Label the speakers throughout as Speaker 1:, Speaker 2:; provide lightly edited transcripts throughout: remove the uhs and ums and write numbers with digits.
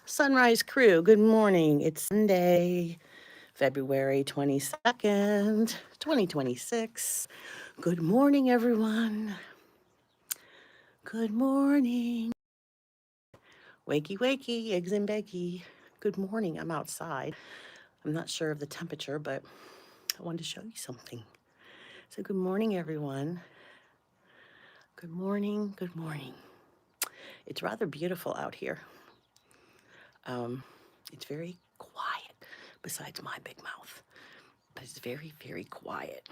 Speaker 1: Sunrise Crew, good morning. It's Sunday, February 22nd, 2026. Good morning, everyone. Good morning. Wakey, wakey, eggs and Becky. Good morning. I'm outside. I'm not sure of the temperature, but I wanted to show you something. So, good morning, everyone. Good morning. Good morning. It's rather beautiful out here. It's very quiet, besides my big mouth, but it's very, very quiet.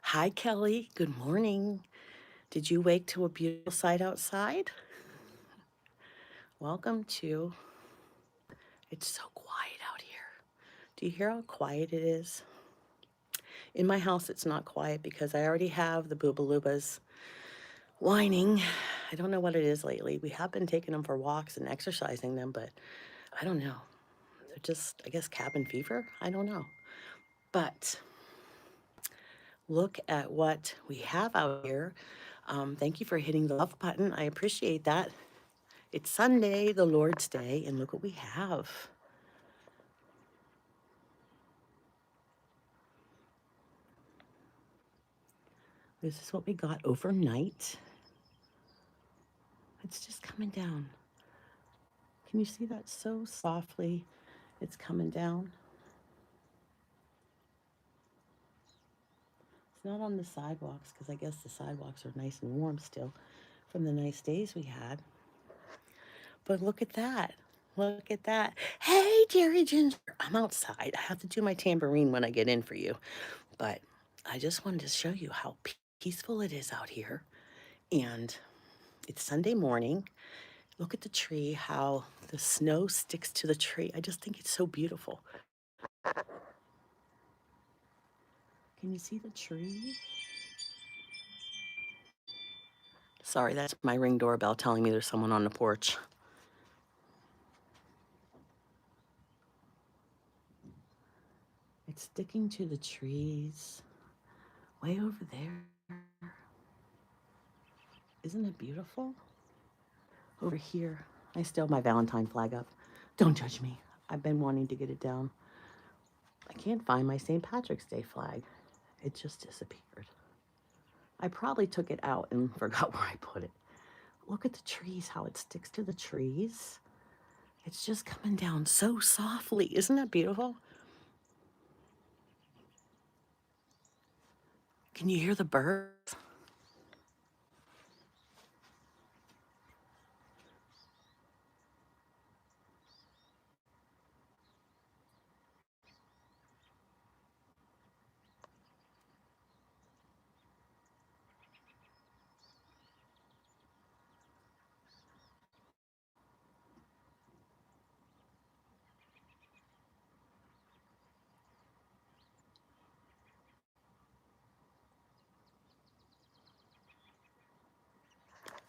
Speaker 1: Hi, Kelly. Good morning. Did you wake to a beautiful sight outside? Welcome to. It's so quiet out here. Do you hear how quiet it is? In my house, it's not quiet because I already have the boobalubas whining. I don't know what it is lately. We have been taking them for walks and exercising them, but I don't know. They're just, I guess, cabin fever. I don't know. But look at what we have out here. Thank you for hitting the love button. I appreciate that. It's Sunday, the Lord's Day, and look what we have. This is what we got overnight. It's just coming down. Can you see that so softly? It's coming down. It's not on the sidewalks because I guess the sidewalks are nice and warm still from the nice days we had. But look at that. Look at that. Hey, Jerry Ginger. I'm outside. I have to do my tambourine when I get in for you. But I just wanted to show you how peaceful it is out here. And it's Sunday morning. Look at the tree, how the snow sticks to the tree. I just think it's so beautiful. Can you see the tree? Sorry, that's my Ring doorbell telling me there's someone on the porch. It's sticking to the trees way over there. Isn't it beautiful? Over here, I still have my Valentine flag up. Don't judge me. I've been wanting to get it down. I can't find my St. Patrick's Day flag. It just disappeared. I probably took it out and forgot where I put it. Look at the trees, how it sticks to the trees. It's just coming down so softly. Isn't that beautiful? Can you hear the birds?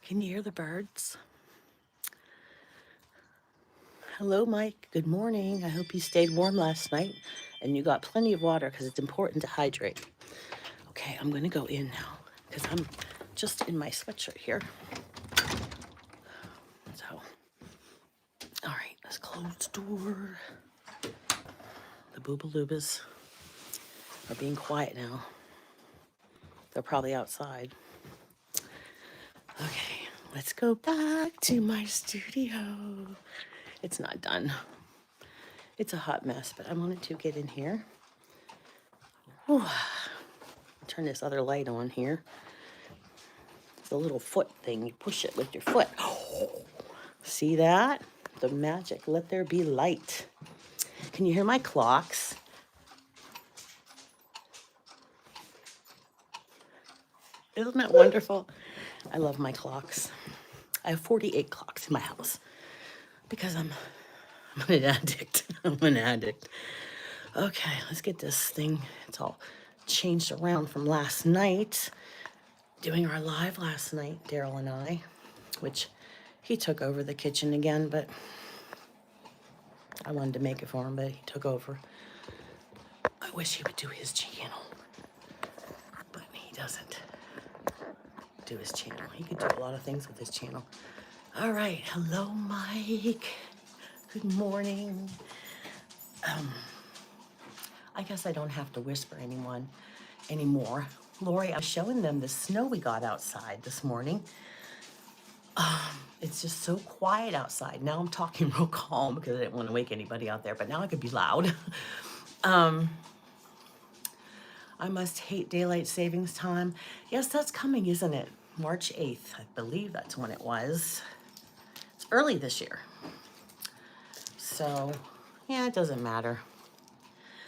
Speaker 1: Can you hear the birds? Hello, Mike. Good morning. I hope you stayed warm last night and you got plenty of water because it's important to hydrate. Okay, I'm going to go in now because I'm just in my sweatshirt here. So, all right, let's close the door. The boobalubas are being quiet now. They're probably outside. Okay, let's go back to my studio. It's not done. It's a hot mess, but I wanted to get in here. Whew. Turn this other light on here. It's a little foot thing. You push it with your foot. See that? The magic. Let there be light. Can you hear my clocks? Isn't that wonderful? I love my clocks. I have 48 clocks in my house because I'm an addict. I'm an addict. Okay, let's get this thing. It's all changed around from last night. Doing our live last night, Daryl and I, which he took over the kitchen again, but I wanted to make it for him, but he took over. I wish he would do his channel, but he doesn't do his channel. He could do a lot of things with his channel. All right. Hello, Mike. Good morning. I guess I don't have to whisper anymore. Lori, I was showing them the snow we got outside this morning. It's just so quiet outside. Now I'm talking real calm because I didn't want to wake anybody out there, but now I could be loud. I must hate daylight savings time. Yes, that's coming, isn't it? March 8th. I believe that's when it was. It's early this year. So, yeah, it doesn't matter.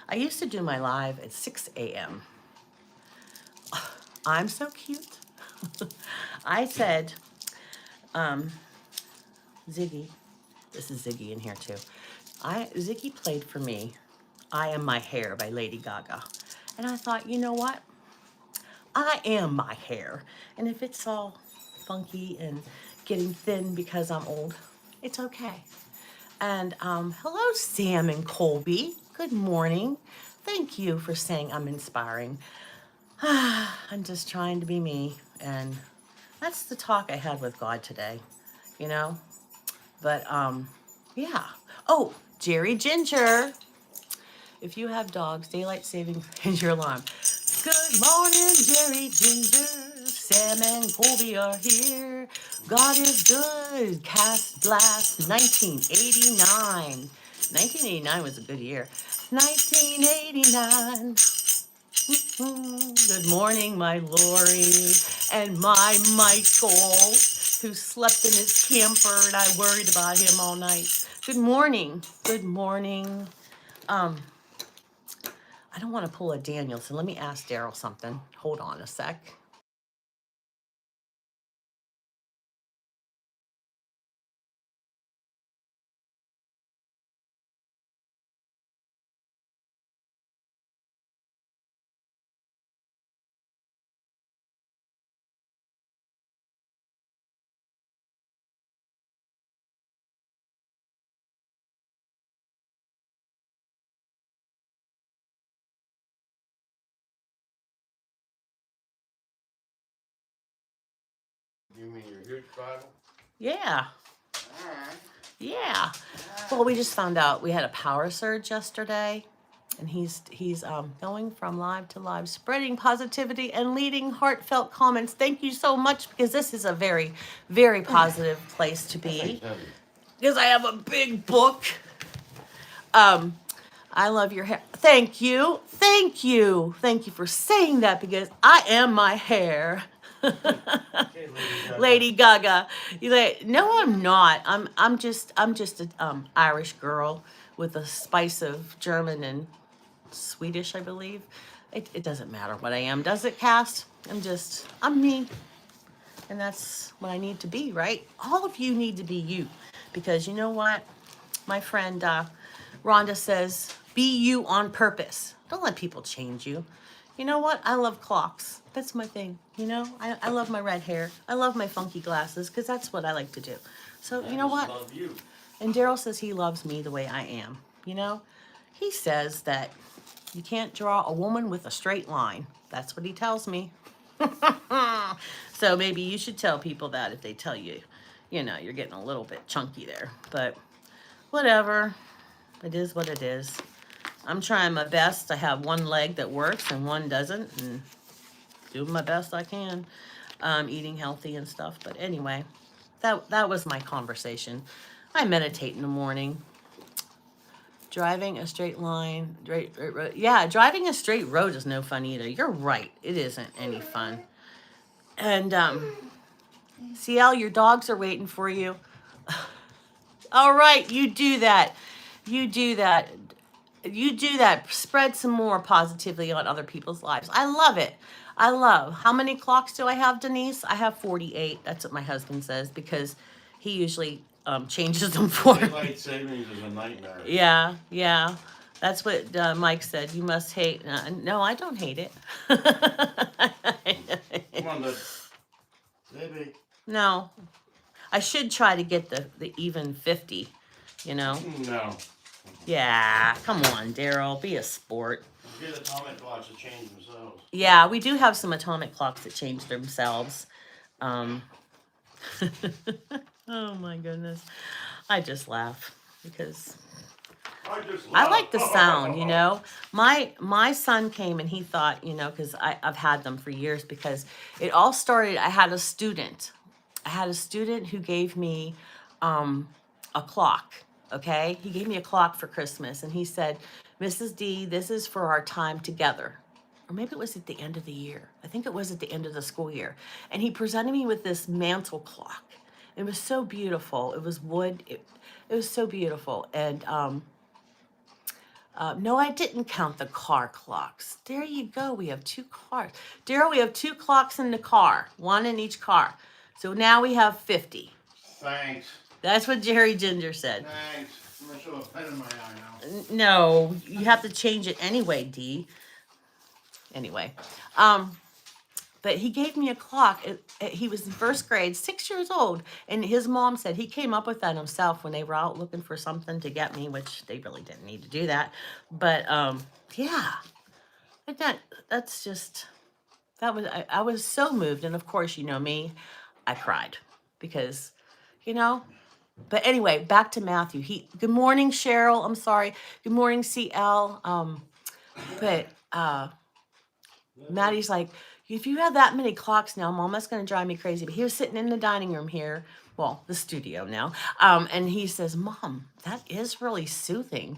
Speaker 1: I used to do my live at 6 a.m. I'm so cute. I said, Ziggy, this is Ziggy in here too. Ziggy played for me I Am My Hair by Lady Gaga. And I thought, you know what? I am my hair. And if it's all funky and getting thin because I'm old, it's okay. And hello, Sam and Colby. Good morning. Thank you for saying I'm inspiring. I'm just trying to be me. And that's the talk I had with God today, you know? But yeah. Oh, Jerry Ginger. If you have dogs, daylight saving is your alarm. Good morning, Jerry Ginger. Sam and Colby are here. God is good. Cast Blast 1989. 1989 was a good year. 1989. Good morning, my Lori and my Michael, who slept in his camper and I worried about him all night. Good morning. Good morning. I don't want to pull a Daniel, so let me ask Daryl something. Hold on a sec.
Speaker 2: You mean your huge Bible?
Speaker 1: Yeah.
Speaker 2: All right.
Speaker 1: Yeah. Well, we just found out we had a power surge yesterday, and he's going from live to live, spreading positivity and leading heartfelt comments. Thank you so much, because this is a very, very positive place to be. Because I have a big book. I love your hair. Thank you. Thank you. Thank you for saying that, because I am my hair.
Speaker 2: Okay,
Speaker 1: Lady Gaga. You like, no, I'm not. I'm just a Irish girl with a spice of German and Swedish, I believe. It doesn't matter what I am, does it, Cass? I'm me. And that's what I need to be, right? All of you need to be you. Because you know what? My friend Rhonda says, be you on purpose. Don't let people change you. You know what? I love clocks. That's my thing. You know, I love my red hair. I love my funky glasses because that's what I like to do. So, you know what?
Speaker 2: Love you.
Speaker 1: And Daryl says he loves me the way I am. You know, he says that you can't draw a woman with a straight line. That's what he tells me. So maybe you should tell people that if they tell you, you know, you're getting a little bit chunky there. But whatever. It is what it is. I'm trying my best. I have one leg that works and one doesn't, and doing my best I can, eating healthy and stuff. But anyway, that was my conversation. I meditate in the morning. Driving a straight line, yeah, driving a straight road is no fun either. You're right. It isn't any fun. And CL, your dogs are waiting for you. All right, you do that. You do that. You do that. Spread some more positively on other people's lives. I love it. I love. How many clocks do I have, Denise? I have 48. That's what my husband says, because he usually changes them for me.
Speaker 2: Daylight savings is a nightmare.
Speaker 1: Yeah, yeah. That's what Mike said. You must hate. No, I don't hate it.
Speaker 2: Come on, baby.
Speaker 1: No. I should try to get the even 50, you know?
Speaker 2: No.
Speaker 1: Yeah, come on, Daryl. Be a sport.
Speaker 2: Get atomic clocks to change themselves.
Speaker 1: Yeah, we do have some atomic clocks that change themselves. Oh my goodness. I just laugh because
Speaker 2: I just
Speaker 1: I
Speaker 2: laugh.
Speaker 1: like the sound, you know. My son came and he thought, you know, because I've had them for years because it all started. I had a student. I had a student who gave me a clock. Okay, he gave me a clock for Christmas, and he said, "Mrs. D, this is for our time together." Or maybe it was at the end of the year. I think it was at the end of the school year. And he presented me with this mantle clock. It was so beautiful. It was wood. It was so beautiful. And no, I didn't count the car clocks. There you go. We have two cars. Daryl, we have two clocks in the car, one in each car. So now we have 50.
Speaker 2: Thanks.
Speaker 1: That's what Jerry Ginger said.
Speaker 2: Thanks. I'm gonna show a pen in my eye now.
Speaker 1: No, you have to change it anyway, Dee. Anyway, but he gave me a clock. He was in first grade, 6 years old, and his mom said he came up with that himself when they were out looking for something to get me, which they really didn't need to do that. But yeah, but that's just that was I was so moved, and of course, you know me, I cried because, you know. But anyway, back to Matthew. Good morning, Cheryl. I'm sorry. Good morning, CL. But Maddie's like, if you have that many clocks now, Mom, that's going to drive me crazy. But he was sitting in the dining room here, well, the studio now, and he says, Mom, that is really soothing.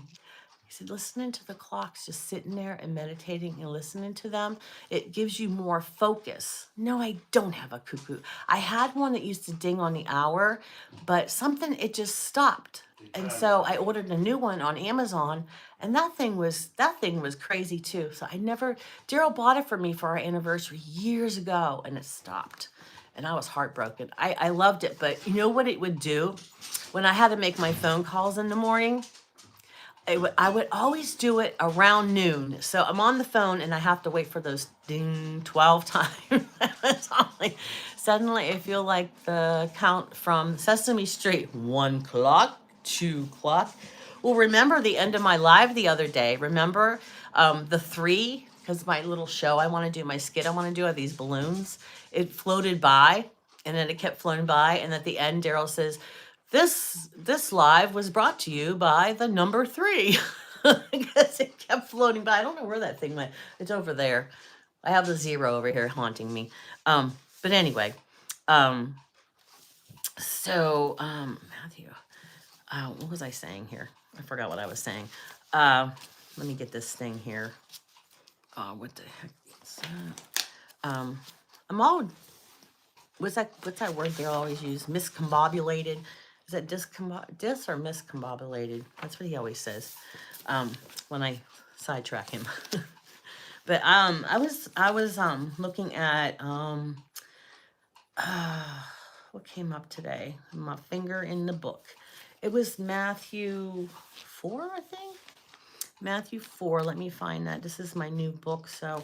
Speaker 1: He said, listening to the clocks, just sitting there and meditating and listening to them, it gives you more focus. No, I don't have a cuckoo. I had one that used to ding on the hour, but it just stopped. And so I ordered a new one on Amazon, and that thing was crazy too. So Daryl bought it for me for our anniversary years ago, and it stopped. And I was heartbroken. I loved it, but you know what it would do? When I had to make my phone calls in the morning, I would always do it around noon. So I'm on the phone and I have to wait for those ding 12 times. Suddenly I feel like the count from Sesame Street, 1 clock, 2 clock. Well, remember the end of my live the other day. Remember the 3, because my little show I want to do, my skit I want to do are these balloons. It floated by and then it kept floating by. And at the end, Daryl says, this live was brought to you by the number 3 because it kept floating by. I don't know where that thing went. It's over there. I have the 0 over here haunting me. But anyway, Matthew, what was I saying here? I forgot what I was saying. Let me get this thing here. What the heck is that? I'm all, what's that word they always use? Miscombobulated. Is that dis or miscombobulated? That's what he always says when I sidetrack him. But I was looking at what came up today? My finger in the book. It was Matthew 4, I think. Matthew 4. Let me find that. This is my new book, so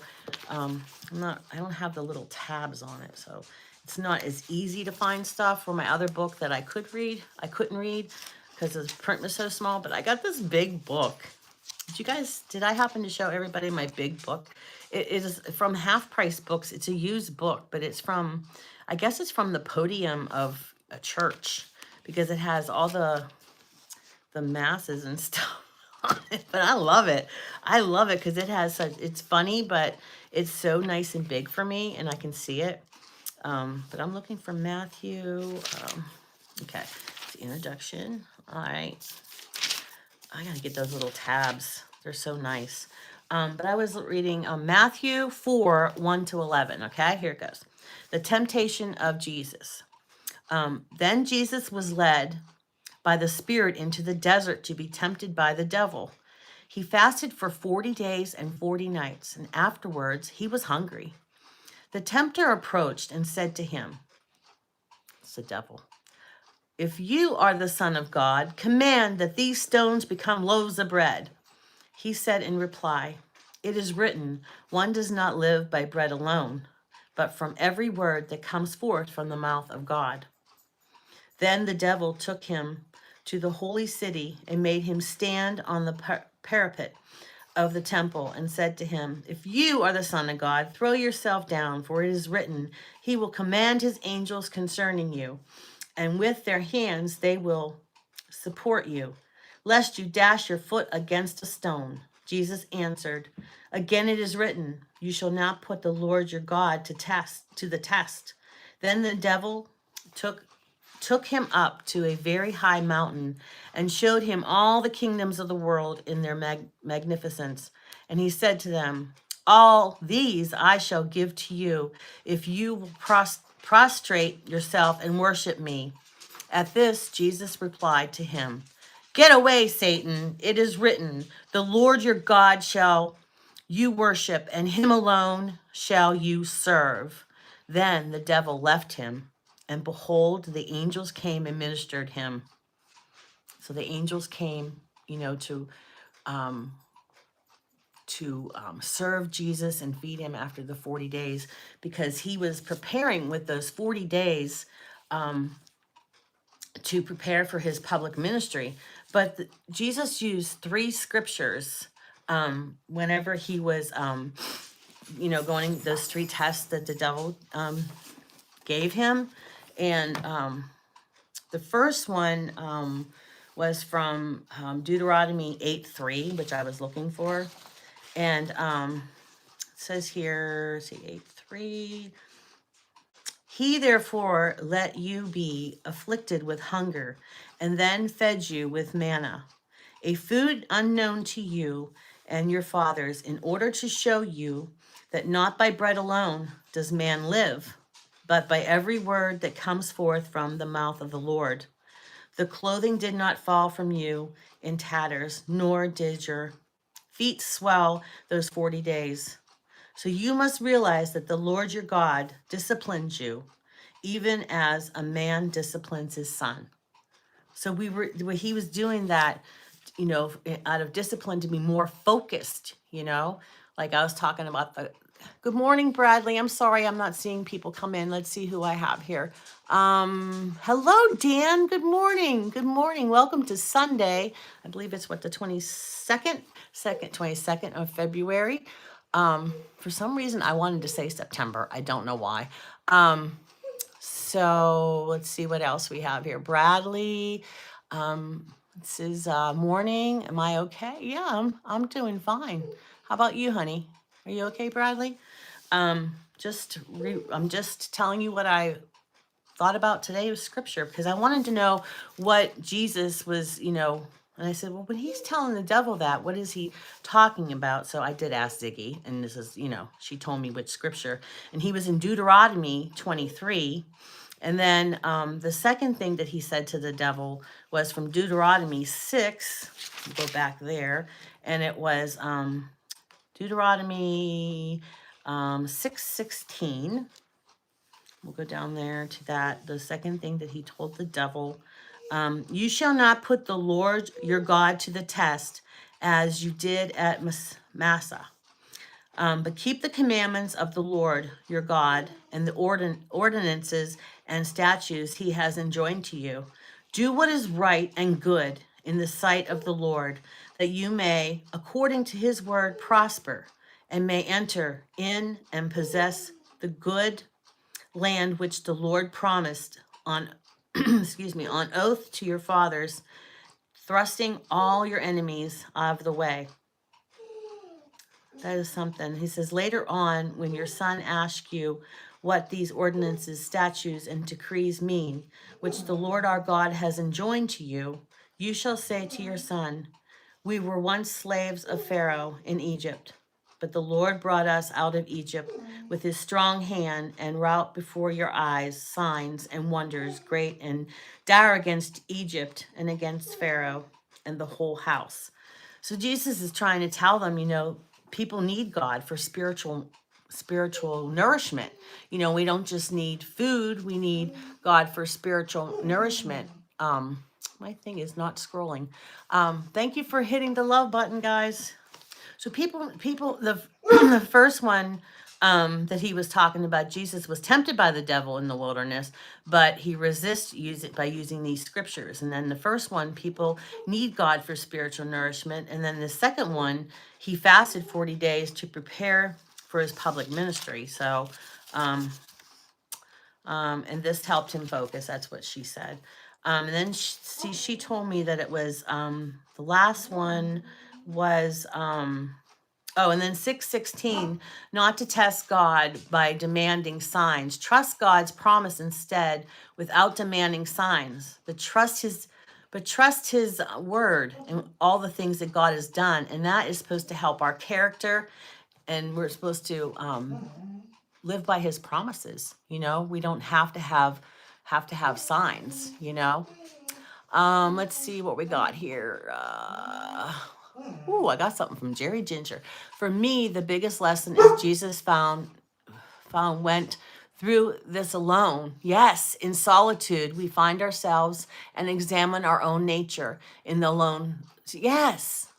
Speaker 1: I don't have the little tabs on it, so it's not as easy to find stuff. For my other book that I couldn't read because the print was so small, but I got this big book. Did I happen to show everybody my big book? It is from Half Price Books. It's a used book, but I guess it's from the podium of a church because it has all the masses and stuff on it. But I love it. I love it because it's funny, but it's so nice and big for me and I can see it. But I'm looking for Matthew. Okay, the introduction. All right. I gotta get those little tabs. They're so nice. But I was reading Matthew 4, 1 to 11. Okay, here it goes. The temptation of Jesus. Then Jesus was led by the Spirit into the desert to be tempted by the devil. He fasted for 40 days and 40 nights, and afterwards he was hungry. The tempter approached and said to him, it's the devil, if you are the Son of God, command that these stones become loaves of bread. He said in reply, it is written, one does not live by bread alone, but from every word that comes forth from the mouth of God. Then the devil took him to the holy city and made him stand on the parapet of the temple and said to him, if you are the Son of God, throw yourself down, for it is written, he will command his angels concerning you, and with their hands they will support you, lest you dash your foot against a stone. Jesus answered, again it is written, you shall not put the Lord your God to the test. Then the devil took him up to a very high mountain and showed him all the kingdoms of the world in their magnificence. And he said to them, all these I shall give to you if you will prostrate yourself and worship me. At this, Jesus replied to him, get away, Satan. It is written, the Lord your God shall you worship, and him alone shall you serve. Then the devil left him, and behold, the angels came and ministered him. So the angels came, um, to serve Jesus and feed him after the 40 days, because he was preparing with those 40 days to prepare for his public ministry. But Jesus used 3 scriptures whenever he was, going those 3 tests that the devil gave him. And the first one was from Deuteronomy 8:3, which I was looking for. And it says here, see, 8:3. He therefore let you be afflicted with hunger, and then fed you with manna, a food unknown to you and your fathers, in order to show you that not by bread alone does man live, but by every word that comes forth from the mouth of the Lord. The clothing did not fall from you in tatters, nor did your feet swell those 40 days. So you must realize that the Lord your God disciplines you, even as a man disciplines his son. So he was doing that, out of discipline to be more focused, like I was talking about good morning, Bradley. I'm sorry I'm not seeing people come in. Let's see who I have here. Hello, Dan. Good morning. Good morning. Welcome to Sunday. I believe it's the 22nd of February. For some reason, I wanted to say September. I don't know why. So let's see what else we have here. Bradley, this is morning. Am I okay? Yeah, I'm doing fine. How about you, honey? Are you okay, Bradley? I'm just telling you what I thought about today with scripture, because I wanted to know what Jesus was, and I said, well, when he's telling the devil that, what is he talking about? So I did ask Ziggy, and this is, she told me which scripture, and he was in Deuteronomy 23. And then the second thing that he said to the devil was from Deuteronomy 6. Go back there, and it was Deuteronomy 6:16. We'll go down there to that. The second thing that he told the devil, you shall not put the Lord your God to the test as you did at Massa. But keep the commandments of the Lord your God and the ordinances and statutes he has enjoined to you. Do what is right and good in the sight of the Lord, that you may, according to his word, prosper and may enter in and possess the good land which the Lord promised on on oath to your fathers, thrusting all your enemies out of the way. That is something. He says, later on, when your son asks you what these ordinances, statutes, and decrees mean, which the Lord our God has enjoined to you, you shall say to your son, we were once slaves of Pharaoh in Egypt, but the Lord brought us out of Egypt with his strong hand and wrought before your eyes signs and wonders great and dire against Egypt and against Pharaoh and the whole house. So Jesus is trying to tell them, people need God for spiritual nourishment. We don't just need food, we need God for spiritual nourishment. My thing is not scrolling. Thank you for hitting the love button, guys. So the first one that he was talking about, Jesus was tempted by the devil in the wilderness, but he resists by using these scriptures. And then the first one, people need God for spiritual nourishment. And then the second one, he fasted 40 days to prepare for his public ministry. So And this helped him focus. That's what she said. And then she told me that it was the last one was oh, and then 6:16, not to test God by demanding signs. Trust God's promise instead without demanding signs. Trust his word and all the things that God has done. And that is supposed to help our character. And we're supposed to live by his promises. We don't have to have signs. Let's see what we got here. Ooh, I got something from Jerry Ginger. For me, the biggest lesson is Jesus went through this alone. Yes, in solitude, we find ourselves and examine our own nature in the alone. Yes,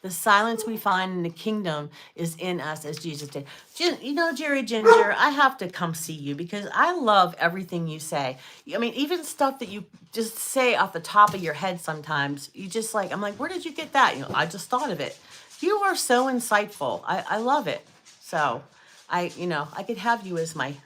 Speaker 1: the silence we find in the kingdom is in us as Jesus did. Jerry Ginger, I have to come see you because I love everything you say. I mean, even stuff that you just say off the top of your head sometimes. You just I'm like, where did you get that? I just thought of it. You are so insightful. I love it. So I could have you as my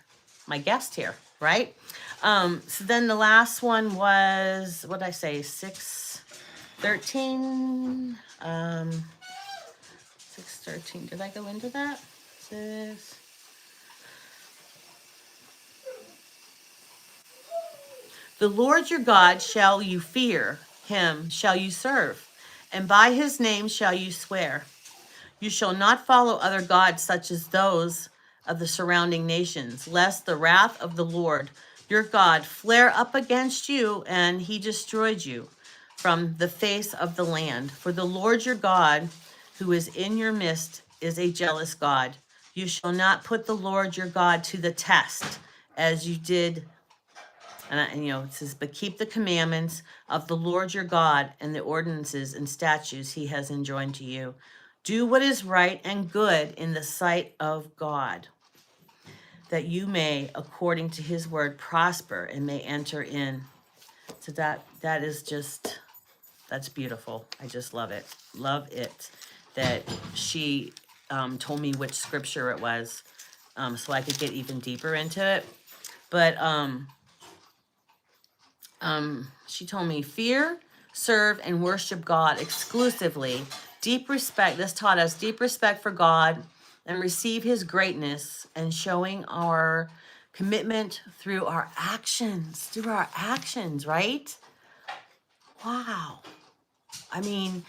Speaker 1: guest here, right? So then the last one was, what did I say, 6:13. 6:13. Did I go into that? 6. The Lord your God shall you fear, him shall you serve, and by his name shall you swear. You shall not follow other gods such as those of the surrounding nations, lest the wrath of the Lord your God flare up against you and he destroyed you from the face of the land. For the Lord your God, who is in your midst, is a jealous God. You shall not put the Lord your God to the test as you did. And it says, but keep the commandments of the Lord your God and the ordinances and statutes he has enjoined to you. Do what is right and good in the sight of God, that you may, according to his word, prosper and may enter in. So that is that's beautiful. I just love it. Love it that she told me which scripture it was, so I could get even deeper into it. But she told me fear, serve, and worship God exclusively. Deep respect. This taught us deep respect for God and receive his greatness and showing our commitment through our actions. Through our actions, right? Wow. I mean,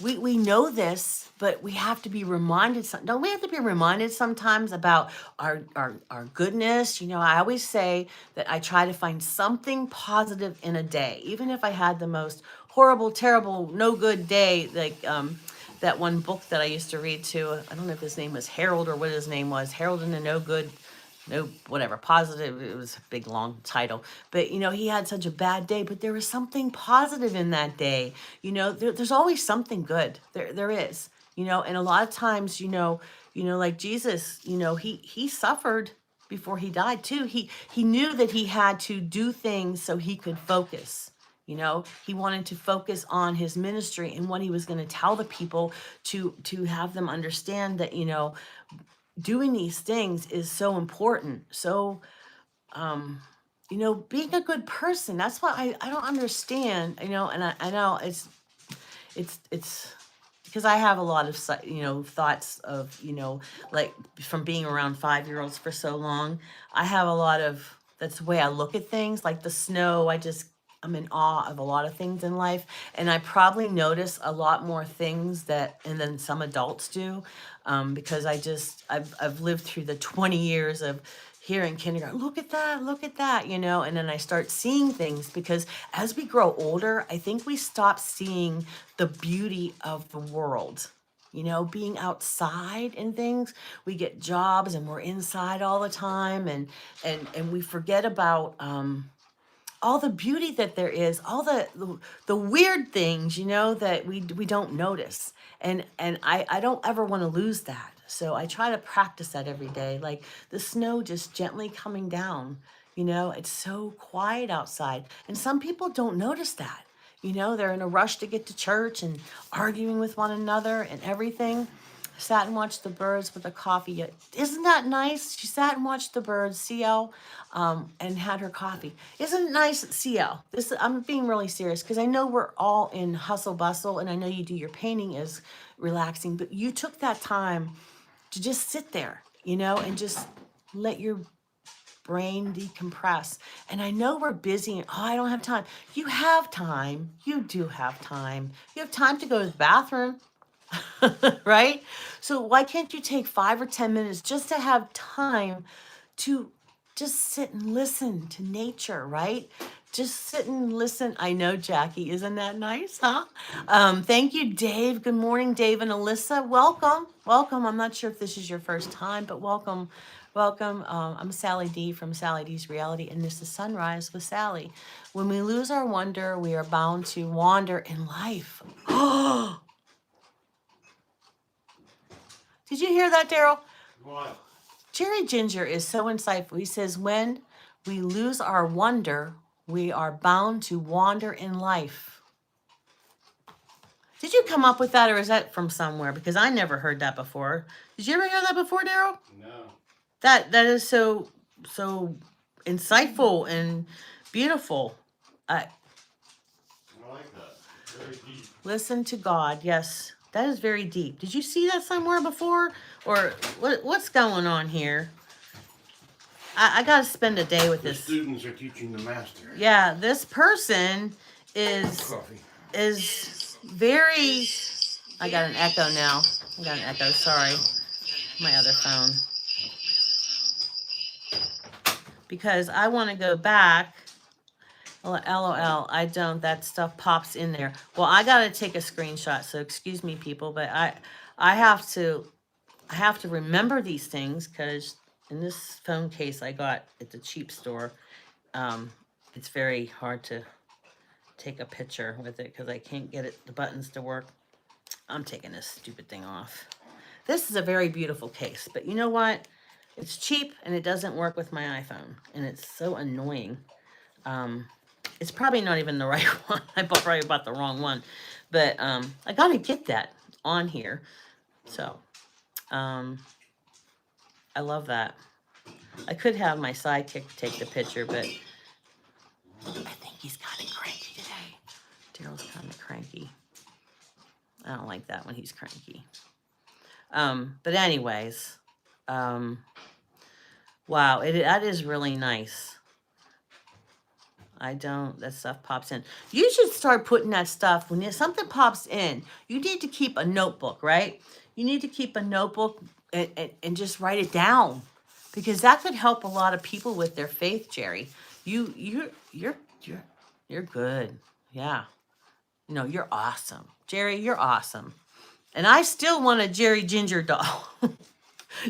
Speaker 1: we know this, but we have to be reminded. Don't we have to be reminded sometimes about our goodness? I always say that I try to find something positive in a day, even if I had the most horrible, terrible, no good day. Like that one book that I used to read too. I don't know if his name was Harold or what his name was. Harold and the No Good. No, whatever, positive. It was a big, long title. But, he had such a bad day, but there was something positive in that day. There's always something good. There is, and a lot of times, like Jesus, he suffered before he died too. He knew that he had to do things so he could focus. He wanted to focus on his ministry and what he was going to tell the people to have them understand that, doing these things is so important. So, being a good person, that's what I don't understand, and I know it's because I have a lot of, thoughts of, like from being around 5-year-olds for so long, I have a lot of, that's the way I look at things, like the snow, I'm in awe of a lot of things in life, and I probably notice a lot more things and then some adults do, because I've lived through the 20 years of here in kindergarten, look at that, and then I start seeing things because as we grow older, I think we stop seeing the beauty of the world. Being outside and things, we get jobs and we're inside all the time, and we forget about all the beauty that there is, all the weird things, that we don't notice. And I don't ever want to lose that. So I try to practice that every day. Like the snow just gently coming down, it's so quiet outside. And some people don't notice that. They're in a rush to get to church and arguing with one another and everything. Sat and watched the birds with a coffee. Isn't that nice? She sat and watched the birds, CL, and had her coffee. Isn't it nice, CL? I'm being really serious because I know we're all in hustle bustle, and I know you do your painting is relaxing, but you took that time to just sit there, and just let your brain decompress. And I know we're busy and I don't have time. You have time. You do have time. You have time to go to the bathroom. Right? So why can't you take 5 or 10 minutes just to have time to just sit and listen to nature, right? Just sit and listen. I know, Jackie, isn't that nice, huh? Thank you, Dave. Good morning, Dave and Alyssa. Welcome. Welcome. I'm not sure if this is your first time, but welcome. Welcome. I'm Sally D from Sally D's Reality, and this is Sunrise with Sally. When we lose our wonder, we are bound to wander in life. Oh, did you hear that, Daryl?
Speaker 2: What?
Speaker 1: Jerry Ginger is so insightful. He says, when we lose our wonder, we are bound to wander in life. Did you come up with that, or is that from somewhere? Because I never heard that before. Did you ever hear that before, Daryl?
Speaker 2: No.
Speaker 1: That is so insightful and beautiful.
Speaker 2: I like that. Very deep.
Speaker 1: Listen to God. Yes, that is very deep. Did you see that somewhere before? Or what's going on here? I got to spend a day with
Speaker 2: The
Speaker 1: this.
Speaker 2: students are teaching the master.
Speaker 1: Yeah, this person is
Speaker 2: Coffee.
Speaker 1: very. I got an echo now. I got an echo. Sorry, my other phone. Because I want to go back. LOL, I don't. That stuff pops in there. Well, I got to take a screenshot. So excuse me, people, but I have to remember these things because in this phone case I got at the cheap store, it's very hard to take a picture with it because I can't get the buttons to work. I'm taking this stupid thing off. This is a very beautiful case, but you know what? It's cheap and it doesn't work with my iPhone, and it's so annoying. It's probably not even the right one. I probably bought the wrong one, but I gotta get that on here. So I love that. I could have my sidekick take the picture, but I think he's kind of cranky today. Daryl's kind of cranky. I don't like that when he's cranky. But anyways, wow, that is really nice. That stuff pops in. You should start putting that stuff, when something pops in, you need to keep a notebook, right? You need to keep a notebook and just write it down, because that could help a lot of people with their faith, Jerry. You're good. Yeah. You're awesome. Jerry, you're awesome. And I still want a Jerry Ginger doll.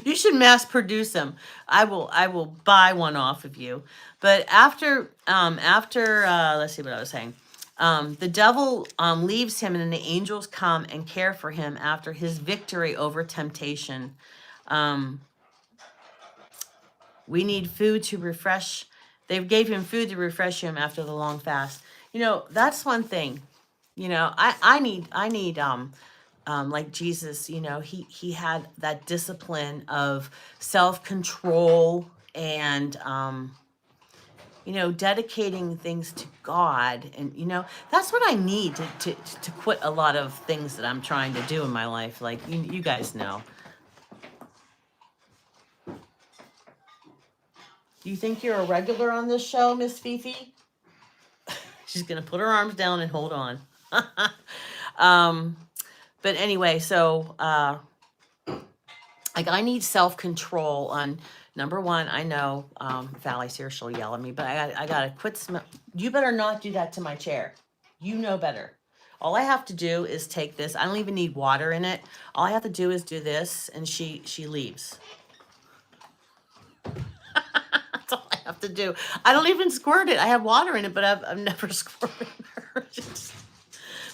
Speaker 1: You should mass produce them. I will buy one off of you. But after let's see what I was saying. The devil leaves him, and then the angels come and care for him after his victory over temptation. We need food to refresh. They gave him food to refresh him after the long fast. That's one thing. I need like Jesus, he had that discipline of self-control and, dedicating things to God. And, that's what I need to quit a lot of things that I'm trying to do in my life. Like, you guys know. Do you think you're a regular on this show, Miss Fifi? She's going to put her arms down and hold on. But anyway, so I need self-control on, number one. I know Valley's here, she'll yell at me, but I gotta quit. You better not do that to my chair. You know better. All I have to do is take this. I don't even need water in it. All I have to do is do this, and she leaves. That's all I have to do. I don't even squirt it. I have water in it, but I've never squirted her.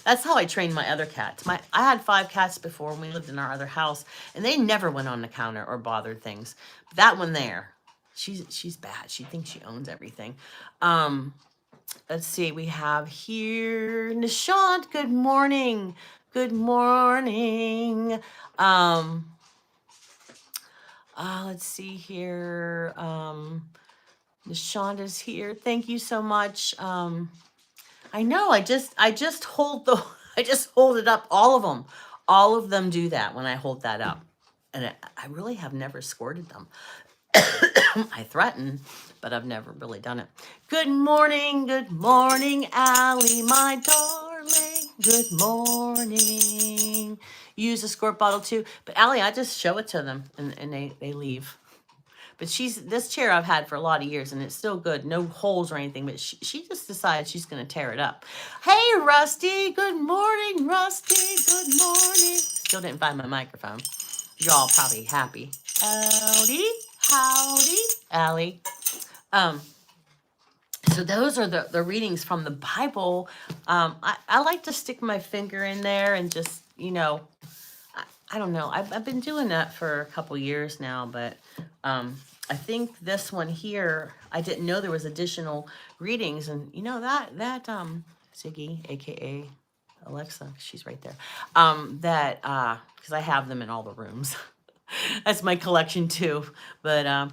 Speaker 1: That's how I trained my other cats. I had 5 cats before when we lived in our other house, and they never went on the counter or bothered things. But that one there, she's bad. She thinks she owns everything. Let's see. We have here Nishant. Good morning. Good morning. Let's see here. Shonda's here. Thank you so much. I know. I just hold the. I just hold it up. All of them do that when I hold that up, and I really have never squirted them. I threaten, but I've never really done it. Good morning, Allie, my darling. Good morning. Use a squirt bottle too, but Allie, I just show it to them, and they leave. But this chair I've had for a lot of years, and it's still good. No holes or anything, but she just decided she's going to tear it up. Hey, Rusty. Good morning, Rusty. Good morning. Still didn't find my microphone. You're all probably happy. Howdy, Allie. So those are the readings from the Bible. I like to stick my finger in there and just, I don't know. I've been doing that for a couple years now, but I think this one here, I didn't know there was additional readings, and that Ziggy, aka Alexa, she's right there. Because I have them in all the rooms. That's my collection too. But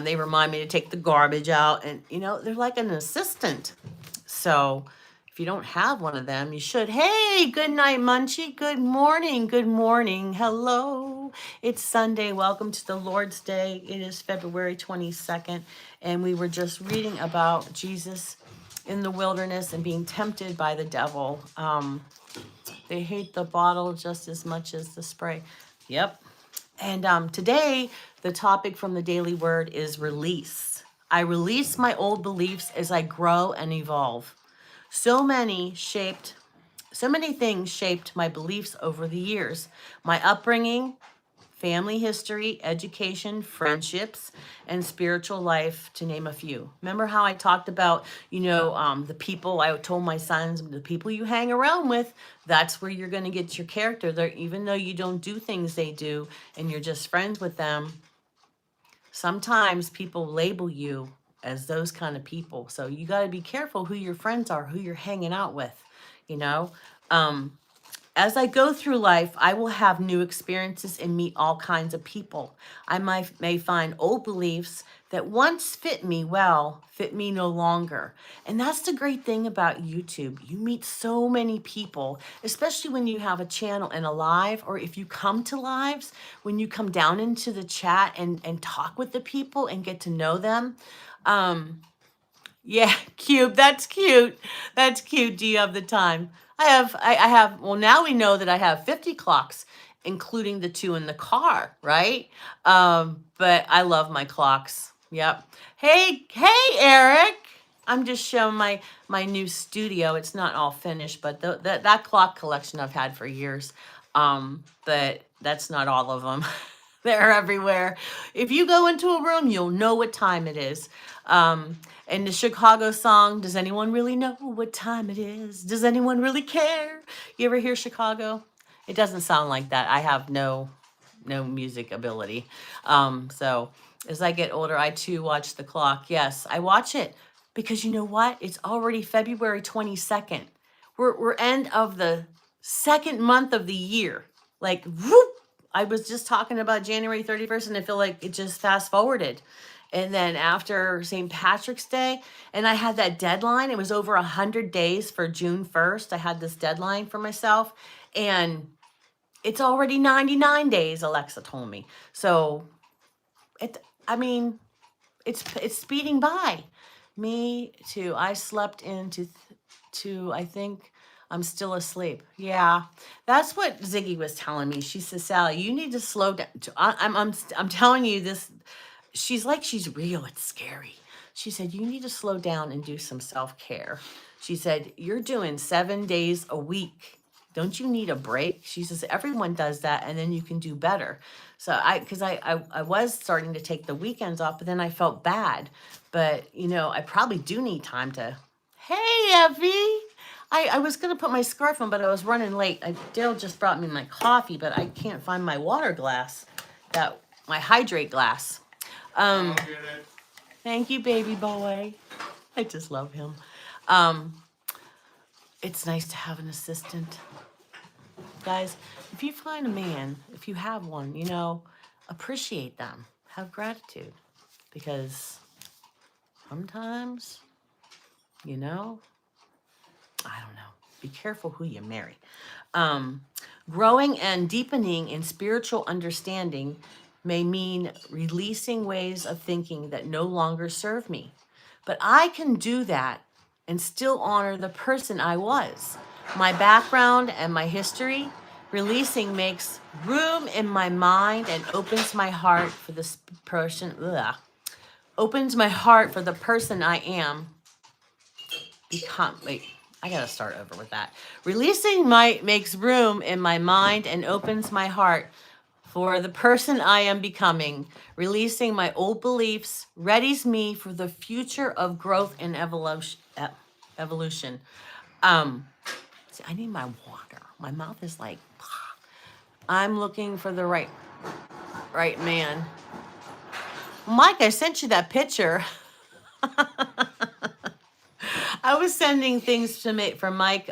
Speaker 1: they remind me to take the garbage out, and they're like an assistant. So if you don't have one of them, you should. Hey, good night, Munchie. Good morning. Good morning. Hello. It's Sunday. Welcome to the Lord's Day. It is February 22nd, and we were just reading about Jesus in the wilderness and being tempted by the devil. They hate the bottle just as much as the spray. Yep. And today, the topic from the Daily Word is release. I release my old beliefs as I grow and evolve. So many things shaped my beliefs over the years. My upbringing, family history, education, friendships, and spiritual life, to name a few. Remember how I talked about, the people, I told my sons, the people you hang around with, that's where you're going to get your character. Even though you don't do things they do and you're just friends with them, sometimes people label you as those kind of people. So you got to be careful who your friends are, who you're hanging out with, As I go through life, I will have new experiences and meet all kinds of people. I may find old beliefs that once fit me no longer. And that's the great thing about YouTube. You meet so many people, especially when you have a channel and a live, or if you come to lives, when you come down into the chat and talk with the people and get to know them. Yeah, cute. That's cute. That's cute. Do you have the time? I have, well, now we know that I have 50 clocks, including the 2 in the car, right? But I love my clocks. Yep. Hey, Eric. I'm just showing my new studio. It's not all finished, but that clock collection I've had for years. But that's not all of them. They're everywhere. If you go into a room, you'll know what time it is. And the Chicago song, does anyone really know what time it is? Does anyone really care? You ever hear Chicago? It doesn't sound like that. I have no music ability. So as I get older, I too watch the clock. Yes, I watch it because you know what? It's already February 22nd. We're end of the second month of the year. Like, whoop! I was just talking about January 31st, and I feel like it just fast forwarded. And then after St. Patrick's Day, and I had that deadline. It was over 100 days for June 1st. I had this deadline for myself, and it's already 99 days, Alexa told me. So, it's speeding by. Me too. I slept into I think I'm still asleep. Yeah, that's what Ziggy was telling me. She says, Sally, you need to slow down. I'm telling you this. She's real. It's scary. She said, you need to slow down and do some self-care. She said, you're doing 7 days a week. Don't you need a break? She says, everyone does that, and then you can do better. So because I was starting to take the weekends off, but then I felt bad. But, I probably do need time to, hey, Effie. I was going to put my scarf on, but I was running late. Dale just brought me my coffee, but I can't find my water glass, my hydrate glass.
Speaker 2: I'll get it.
Speaker 1: Thank you, baby boy. I just love him. It's nice to have an assistant. Guys, if you find a man, if you have one, you know, appreciate them. Have gratitude. Because sometimes, you know, I don't know. Be careful who you marry. Growing and deepening in spiritual understanding may mean releasing ways of thinking that no longer serve me. But I can do that and still honor the person I was. My background and my history, releasing makes room in my mind and opens my heart for this person. Opens my heart for the person I am. Wait, I gotta start over with that. Releasing makes room in my mind and opens my heart for the person I am becoming. Releasing my old beliefs readies me for the future of growth and evolution. See, I need my water. My mouth is like, I'm looking for the right man. Mike, I sent you that picture. I was sending things for Mike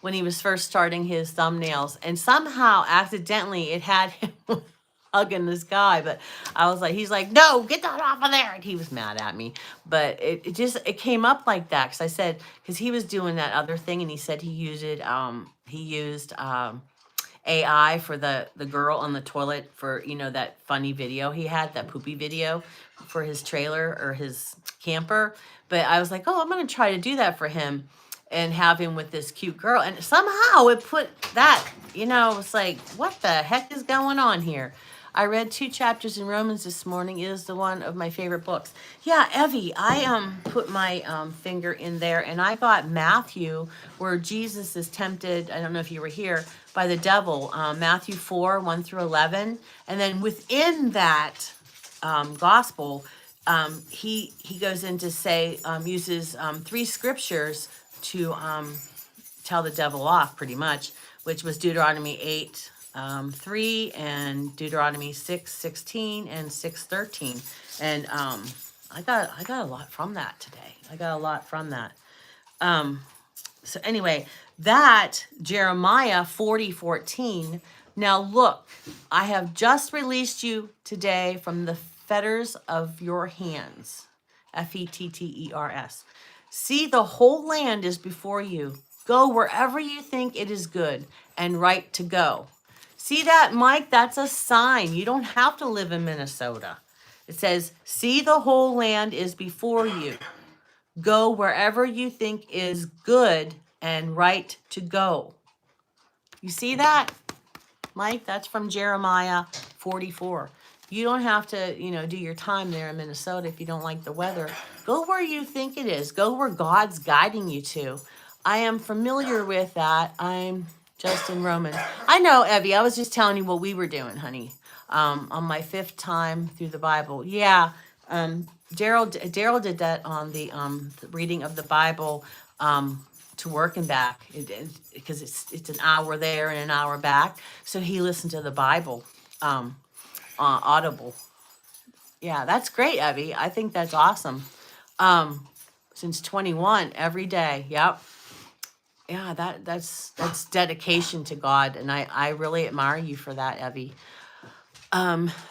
Speaker 1: when he was first starting his thumbnails, and somehow accidentally it had him hugging this guy. But I was like, he's like, no, get that off of there, and he was mad at me. But it came up like that because I said, because he was doing that other thing, and he said he used AI for the girl on the toilet for, you know, that funny video he had, that poopy video for his trailer or his camper. But I was like, oh, I'm going to try to do that for him and have him with this cute girl. And somehow it put that, you know, it's like, what the heck is going on here? I read 2 chapters in Romans this morning. It is the one of my favorite books. Yeah, Evie, I put my finger in there, and I got Matthew, where Jesus is tempted, I don't know if you were here, by the devil. Matthew 4, 1 through 11. And then within that gospel, he goes in to say, uses 3 scriptures to tell the devil off, pretty much, which was Deuteronomy 8, 3, and Deuteronomy 6, 16, and 6, 13. And I got a lot from that today. I got a lot from that. So anyway, that Jeremiah 40, 14. Now look, I have just released you today from the fetters of your hands. Fetters. See, the whole land is before you. Go wherever you think it is good and right to go. See that, Mike? That's a sign. You don't have to live in Minnesota. It says, see, the whole land is before you. Go wherever you think is good and right to go. You see that, Mike? That's from Jeremiah 44. You don't have to, you know, do your time there in Minnesota if you don't like the weather. Go where you think it is. Go where God's guiding you to. I am familiar with that. I'm just in Romans. I know, Evie. I was just telling you what we were doing, honey. On my 5th time through the Bible. Yeah. Daryl did that on the reading of the Bible to work and back, because it's an hour there and an hour back. So he listened to the Bible Audible. Yeah, that's great, Evie. I think that's awesome. Since 21, every day. Yep. Yeah, that's dedication to God, and I really admire you for that, Evie.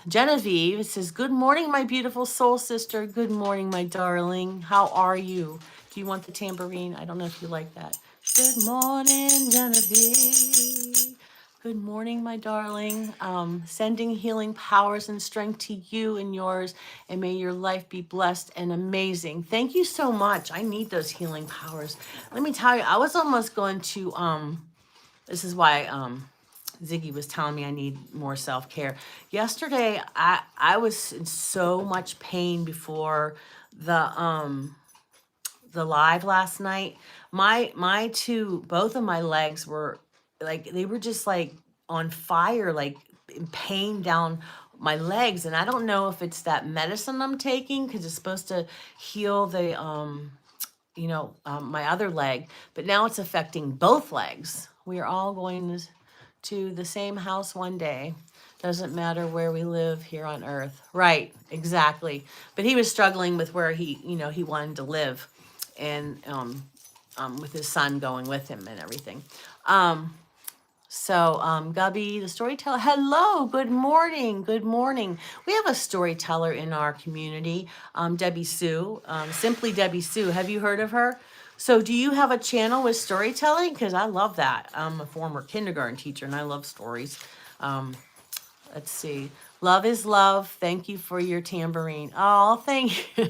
Speaker 1: Genevieve says, good morning, my beautiful soul sister. Good morning, my darling. How are you? Do you want the tambourine? I don't know if you like that. Good morning, Genevieve. Good morning, my darling. Sending healing powers and strength to you and yours, and may your life be blessed and amazing. Thank you so much. I need those healing powers. Let me tell you, I was almost going to, this is why, Ziggy was telling me I need more self-care. Yesterday, I was in so much pain before the live last night. Both of my legs were like, they were just like on fire, like in pain down my legs. And I don't know if it's that medicine I'm taking, because it's supposed to heal the, my other leg, but now it's affecting both legs. We are all going to the same house one day. Doesn't matter where we live here on earth. Right, exactly. But he was struggling with where he wanted to live, and with his son going with him and everything. So, Gubby, the storyteller, hello, good morning, good morning. We have a storyteller in our community, Debbie Sue, Simply Debbie Sue. Have you heard of her? So, do you have a channel with storytelling? Because I love that. I'm a former kindergarten teacher and I love stories. Um, let's see. Love is love. Thank you for your tambourine. Oh, thank you.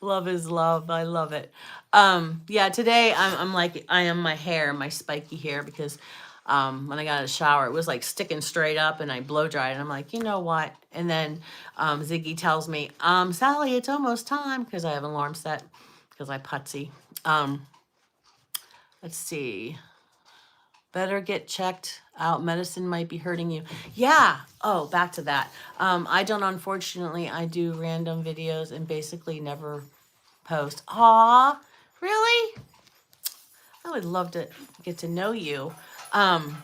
Speaker 1: Love is love. I love it. Yeah, today I'm like, I am my hair, my spiky hair, because when I got out of the shower, it was like sticking straight up and I blow dried. And I'm like, you know what? And then Ziggy tells me, Sally, it's almost time, because I have an alarm set because I putsy. Let's see. Better get checked out. Medicine might be hurting you. Yeah. Oh, back to that. Unfortunately, I do random videos and basically never post. Aw, really? I would love to get to know you. Um,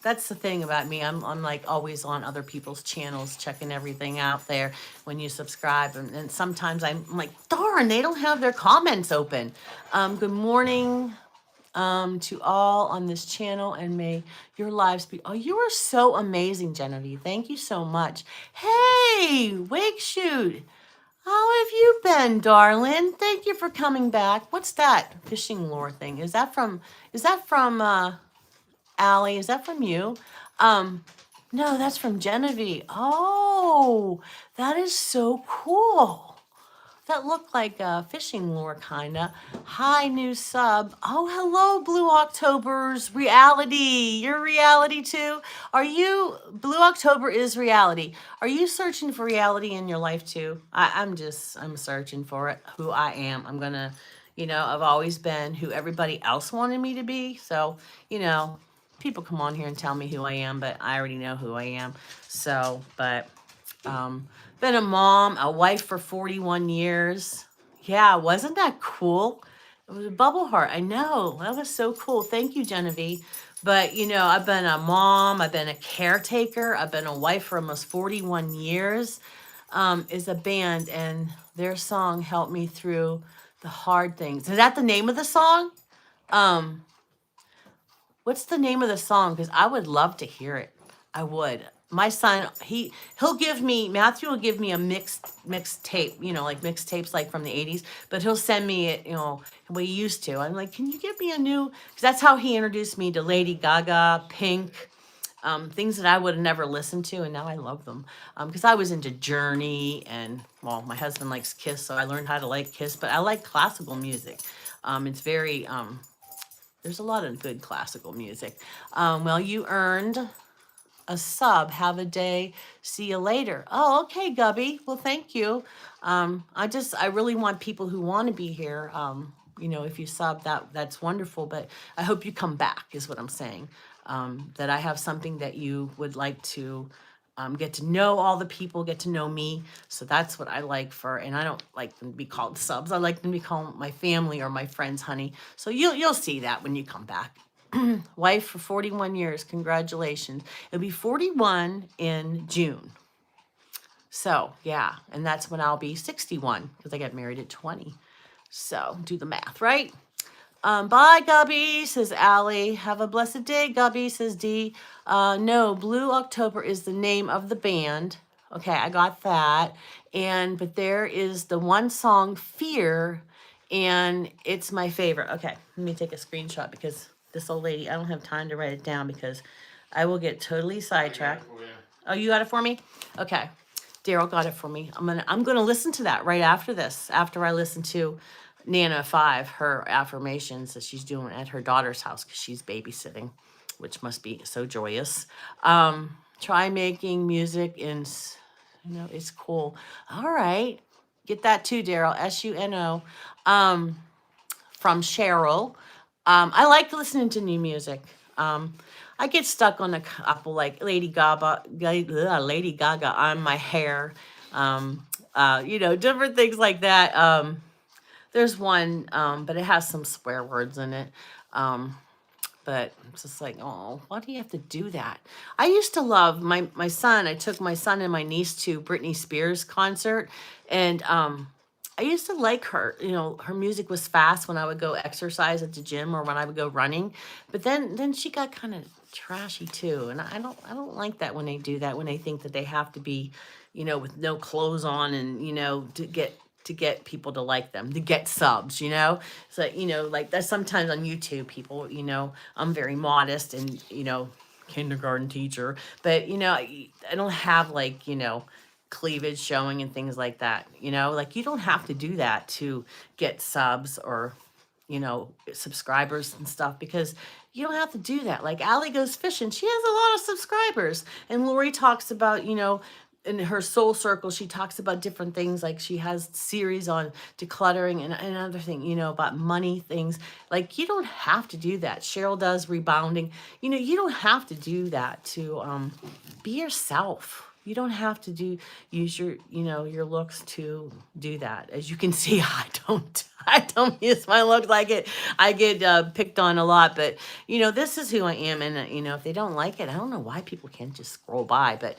Speaker 1: that's the thing about me. I'm like always on other people's channels, checking everything out there when you subscribe. And sometimes I'm like, darn, they don't have their comments open. Good morning to all on this channel, and may your lives be. Oh, you are so amazing, Genevieve. Thank you so much. Hey, Wake Shoot. How have you been, darling? Thank you for coming back. What's that fishing lure thing? Is that from Allie? Is that from you? No, that's from Genevieve. Oh, that is so cool. That looked like a fishing lure, kinda. Hi, new sub. Oh, hello, Blue October's reality. You're reality too? Are you, Blue October is reality. Are you searching for reality in your life too? I'm searching for it, who I am. I'm gonna, I've always been who everybody else wanted me to be. So, people come on here and tell me who I am, but I already know who I am. So, but been a mom, a wife for 41 years. Yeah, wasn't that cool? It was a bubble heart. I know. That was so cool. Thank you, Genevieve. But, I've been a mom, I've been a caretaker, I've been a wife for almost 41 years. Is a band, and their song helped me through the hard things. Is that the name of the song? Um, What's the name of the song? Because I would love to hear it. I would. My son, Matthew will give me a mixed tape, like mixed tapes like from the 80s, but he'll send me it, the way he used to. I'm like, can you give me a new, because that's how he introduced me to Lady Gaga, Pink, things that I would have never listened to, and now I love them. Because I was into Journey, and, well, my husband likes Kiss, so I learned how to like Kiss, but I like classical music. It's very, there's a lot of good classical music. Well, you earned a sub. Have a day. See you later. Oh, okay, Gubby. Well, thank you. I really want people who want to be here. If you sub, that's wonderful. But I hope you come back, is what I'm saying. That I have something that you would like to get to know all the people, get to know me. So that's what I like and I don't like them to be called subs. I like them to be called my family or my friends, honey. So you'll see that when you come back. Wife for 41 years. Congratulations. It'll be 41 in June. So yeah, and that's when I'll be 61 because I got married at 20. So do the math, right? Bye, Gubby, says Allie. Have a blessed day, Gubby, says Dee. No, Blue October is the name of the band. Okay, I got that. But there is the one song, Fear, and it's my favorite. Okay, let me take a screenshot because this old lady, I don't have time to write it down because I will get totally sidetracked. Oh, you got it for me? Okay. Daryl got it for me. I'm gonna listen to that right after this, after I listen to Nana 5, her affirmations that she's doing at her daughter's house because she's babysitting, which must be so joyous. Try making music it's cool. All right. Get that too, Daryl. SUNO. From Cheryl. I like listening to new music. I get stuck on a couple like Lady Gaga on my hair. Different things like that. There's one, but it has some swear words in it. But it's just like, oh, why do you have to do that? I used to love my son. I took my son and my niece to Britney Spears concert, and I used to like her, her music was fast when I would go exercise at the gym or when I would go running. But then she got kind of trashy too. And I don't like that when they do that, when they think that they have to be, with no clothes on and, to get people to like them, to get subs. So, like that's sometimes on YouTube people, I'm very modest and, kindergarten teacher, but I don't have like, cleavage showing and things like that. Like you don't have to do that to get subs or subscribers and stuff, because you don't have to do that. Like Allie goes fishing, she has a lot of subscribers, and Lori talks about in her soul circle, she talks about different things, like she has series on decluttering and another thing, about money things. Like you don't have to do that. Cheryl does rebounding. You don't have to do that to be yourself. You don't have to use your looks to do that. As you can see, I don't use my looks. I get picked on a lot, but this is who I am. And if they don't like it, I don't know why people can't just scroll by. But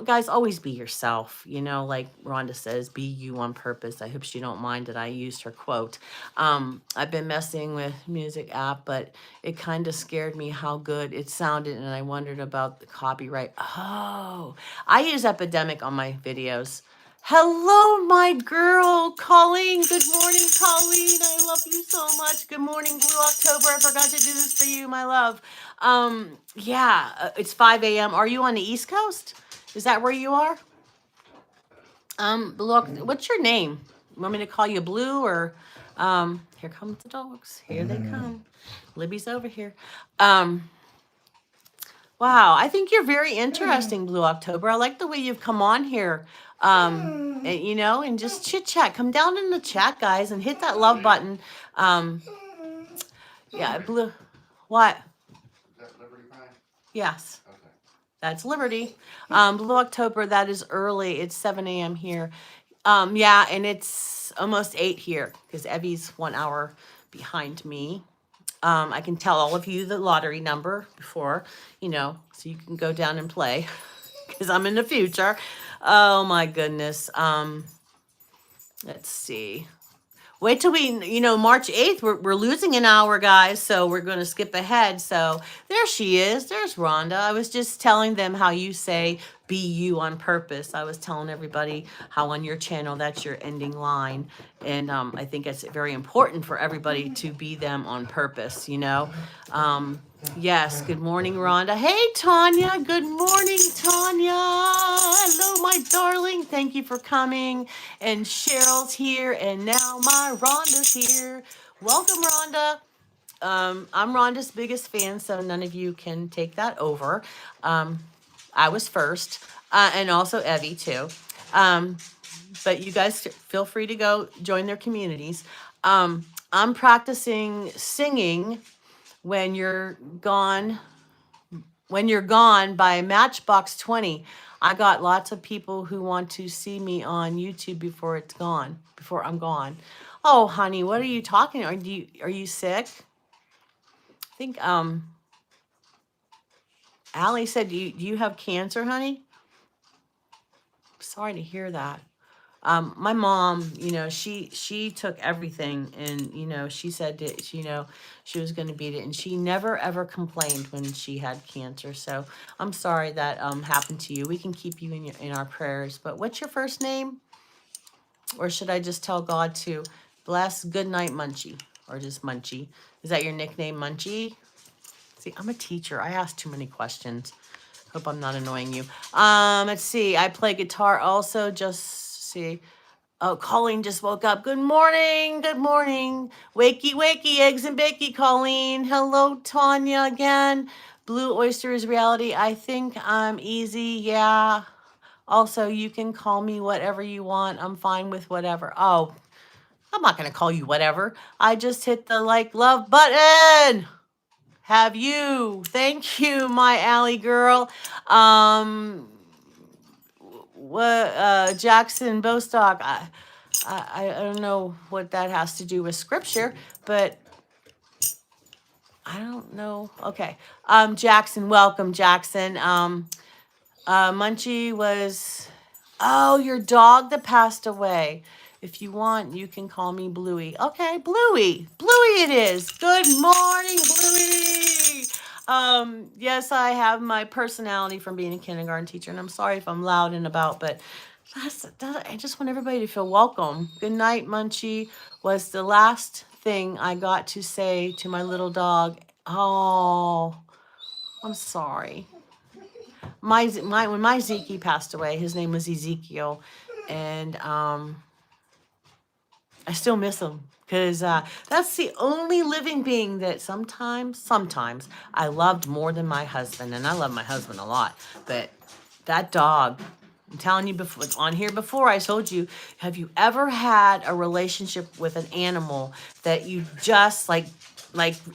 Speaker 1: guys, always be yourself. Like Rhonda says, be you on purpose. I hope she don't mind that I used her quote. I've been messing with music app, but it kind of scared me how good it sounded, and I wondered about the copyright. Oh, I use Epidemic on my videos. Hello, my girl, Colleen. Good morning, Colleen. I love you so much. Good morning, Blue October. I forgot to do this for you, my love. Yeah, it's 5 a.m. Are you on the East Coast? Is that where you are? Blue, what's your name? You want me to call you Blue or, here comes the dogs. Here they come. Libby's over here. Wow, I think you're very interesting, Blue October. I like the way you've come on here. And just chit chat. Come down in the chat, guys, and hit that love button. Yeah, Blue. What?
Speaker 2: Is that Liberty Pie?
Speaker 1: Yes,
Speaker 2: Okay.
Speaker 1: that's Liberty. Blue October, that is early. It's 7 a.m. here. Yeah, and it's almost 8 here because Evie's 1 hour behind me. I can tell all of you the lottery number before, so you can go down and play because I'm in the future. Oh my goodness. Let's see. Wait till March 8th, we're losing an hour, guys, so we're going to skip ahead. So there she is. There's Rhonda. I was just telling them how you say be you on purpose. I was telling everybody how on your channel, that's your ending line. And I think it's very important for everybody to be them on purpose, Yes, good morning, Rhonda. Hey, Tanya. Good morning, Tanya. Hello, my darling. Thank you for coming. And Cheryl's here, and now my Rhonda's here. Welcome, Rhonda. I'm Rhonda's biggest fan, so none of you can take that over. I was first, and also Evie, too. But you guys feel free to go join their communities. I'm practicing singing When You're Gone by Matchbox 20. I got lots of people who want to see me on YouTube before I'm gone. Oh, honey, what are you talking? Are you sick? I think Allie said, do you have cancer, honey? Sorry to hear that. My mom, she took everything, and she said that she was going to beat it, and she never ever complained when she had cancer. So I'm sorry that happened to you. We can keep you in our prayers. But what's your first name? Or should I just tell God to bless? Good night, Munchie, or just Munchie? Is that your nickname, Munchie? See, I'm a teacher. I ask too many questions. Hope I'm not annoying you. Let's see. I play guitar also. Just see. Oh, Colleen just woke up. Good morning. Good morning. Wakey, wakey, eggs and bakey, Colleen. Hello, Tanya again. Blue Oyster is reality. I think I'm easy. Yeah. Also, you can call me whatever you want. I'm fine with whatever. Oh, I'm not going to call you whatever. I just hit the love button. Have you? Thank you, my Allie girl. Jackson Bostock. I don't know what that has to do with scripture, but I don't know. Okay. Jackson, welcome, Jackson. Munchie was, oh, your dog that passed away. If you want, you can call me Bluey. Okay, Bluey. Bluey it is. Good morning, Bluey. Yes, I have my personality from being a kindergarten teacher, and I'm sorry if I'm loud and about, but I just want everybody to feel welcome. Good night, Munchie was the last thing I got to say to my little dog. Oh, I'm sorry. When my Zeke passed away, his name was Ezekiel, and I still miss him because that's the only living being that sometimes I loved more than my husband, and I love my husband a lot. But that dog, I'm telling you before on here before, I told you, have you ever had a relationship with an animal that you just like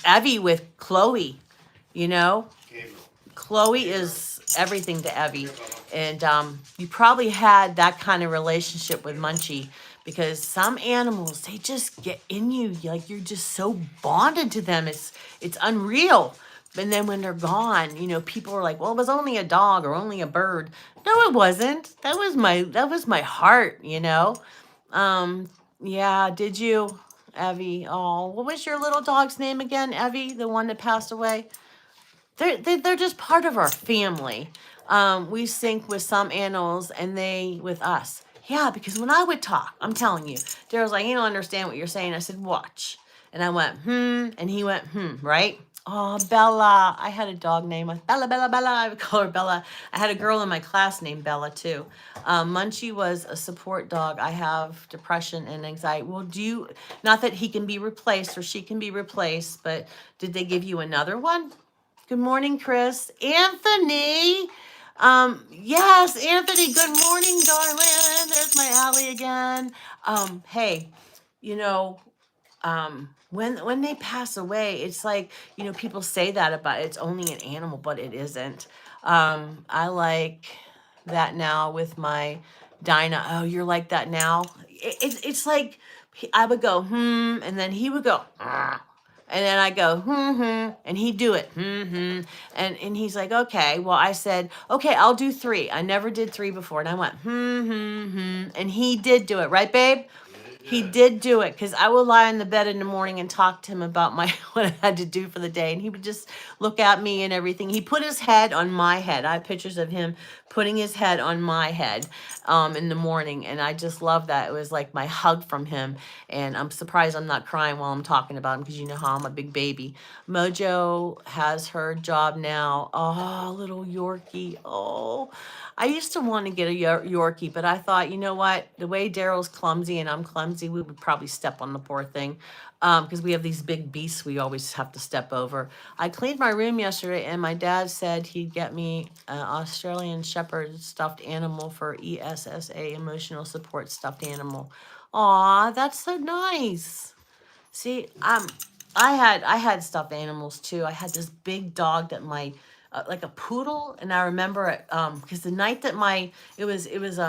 Speaker 1: Evie with Chloe, you know?
Speaker 2: Gabriel.
Speaker 1: Chloe is everything to Evie. And you probably had that kind of relationship with Munchie because some animals, they just get in you. Like you're just so bonded to them. It's unreal. And then when they're gone, people are like, well, it was only a dog or only a bird. No, it wasn't. That was my heart. Yeah, did you, Evie? Oh, what was your little dog's name again, Evie? The one that passed away? They're just part of our family. We sync with some animals and they with us. Yeah, because when I would talk, I'm telling you, Daryl's like, you don't understand what you're saying. I said, watch. And I went, and he went, right? Oh, Bella. I had a dog named Bella, Bella, Bella. I would call her Bella. I had a girl in my class named Bella, too. Munchie was a support dog. I have depression and anxiety. Well, not that he can be replaced or she can be replaced, but did they give you another one? Good morning, Chris. Anthony. Yes, Anthony, good morning, darling. There's my Allie again. Hey, you know, when they pass away, it's like, people say that about it's only an animal, but it isn't. I like that now with my Dinah. Oh, you're like that now? It's like I would go, and then he would go, and then I go, and he'd do it, and he's like, okay. Well, I said, okay, I'll do 3. I never did 3 before, and I went, and he did do it, right, babe? He did do it because I would lie in the bed in the morning and talk to him about what I had to do for the day, and he would just look at me and everything. He put his head on my head. I have pictures of him putting his head on my head in the morning, and I just love that. It was like my hug from him, and I'm surprised I'm not crying while I'm talking about him because you know how I'm a big baby. Mojo has her job now. Oh, little Yorkie. Oh, I used to want to get a Yorkie, but I thought, you know what? The way Daryl's clumsy and I'm clumsy, we would probably step on the poor thing because we have these big beasts we always have to step over. I cleaned my room yesterday, and my dad said he'd get me an Australian Shepherd stuffed animal for ESSA, emotional support stuffed animal. Aw, that's so nice. See, I had stuffed animals too. I had this big dog that like a poodle, and I remember it because the night that it was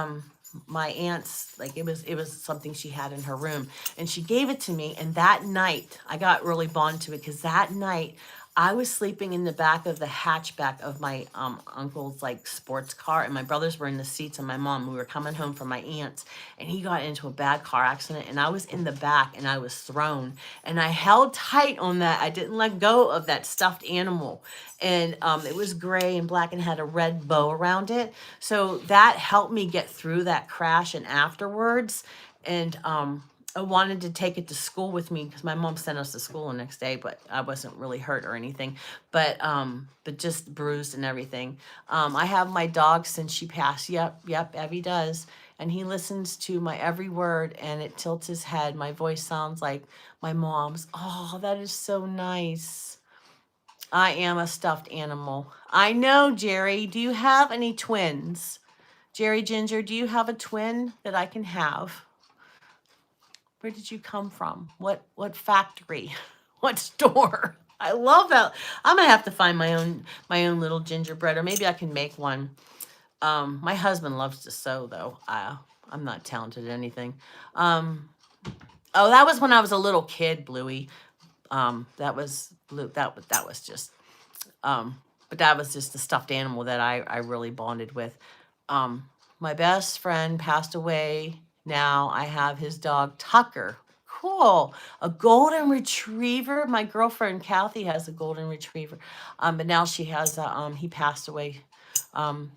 Speaker 1: my aunt's, like it was something she had in her room, and she gave it to me, and that night I got really bonded to it because that night I was sleeping in the back of the hatchback of my uncle's like sports car, and my brothers were in the seats, and my mom. We were coming home from my aunt's, and he got into a bad car accident, and I was in the back, and I was thrown, and I held tight on that. I didn't let go of that stuffed animal, and it was gray and black and had a red bow around it. So that helped me get through that crash and afterwards, and I wanted to take it to school with me because my mom sent us to school the next day, but I wasn't really hurt or anything, but just bruised and everything. I have my dog since she passed. Yep, Evie does. And he listens to my every word, and it tilts his head. My voice sounds like my mom's. Oh, that is so nice. I am a stuffed animal. I know, Jerry. Do you have any twins? Jerry Ginger, do you have a twin that I can have? Where did you come from? What factory? What store? I love that. I'm gonna have to find my own little gingerbread, or maybe I can make one. My husband loves to sew, though. I'm not talented at anything. Oh, that was when I was a little kid, Bluey. That was blue. That was just. But that was just the stuffed animal that I really bonded with. My best friend passed away Now I have his dog Tucker. Cool. A golden retriever. My girlfriend Kathy has a golden retriever. But now she has he passed away.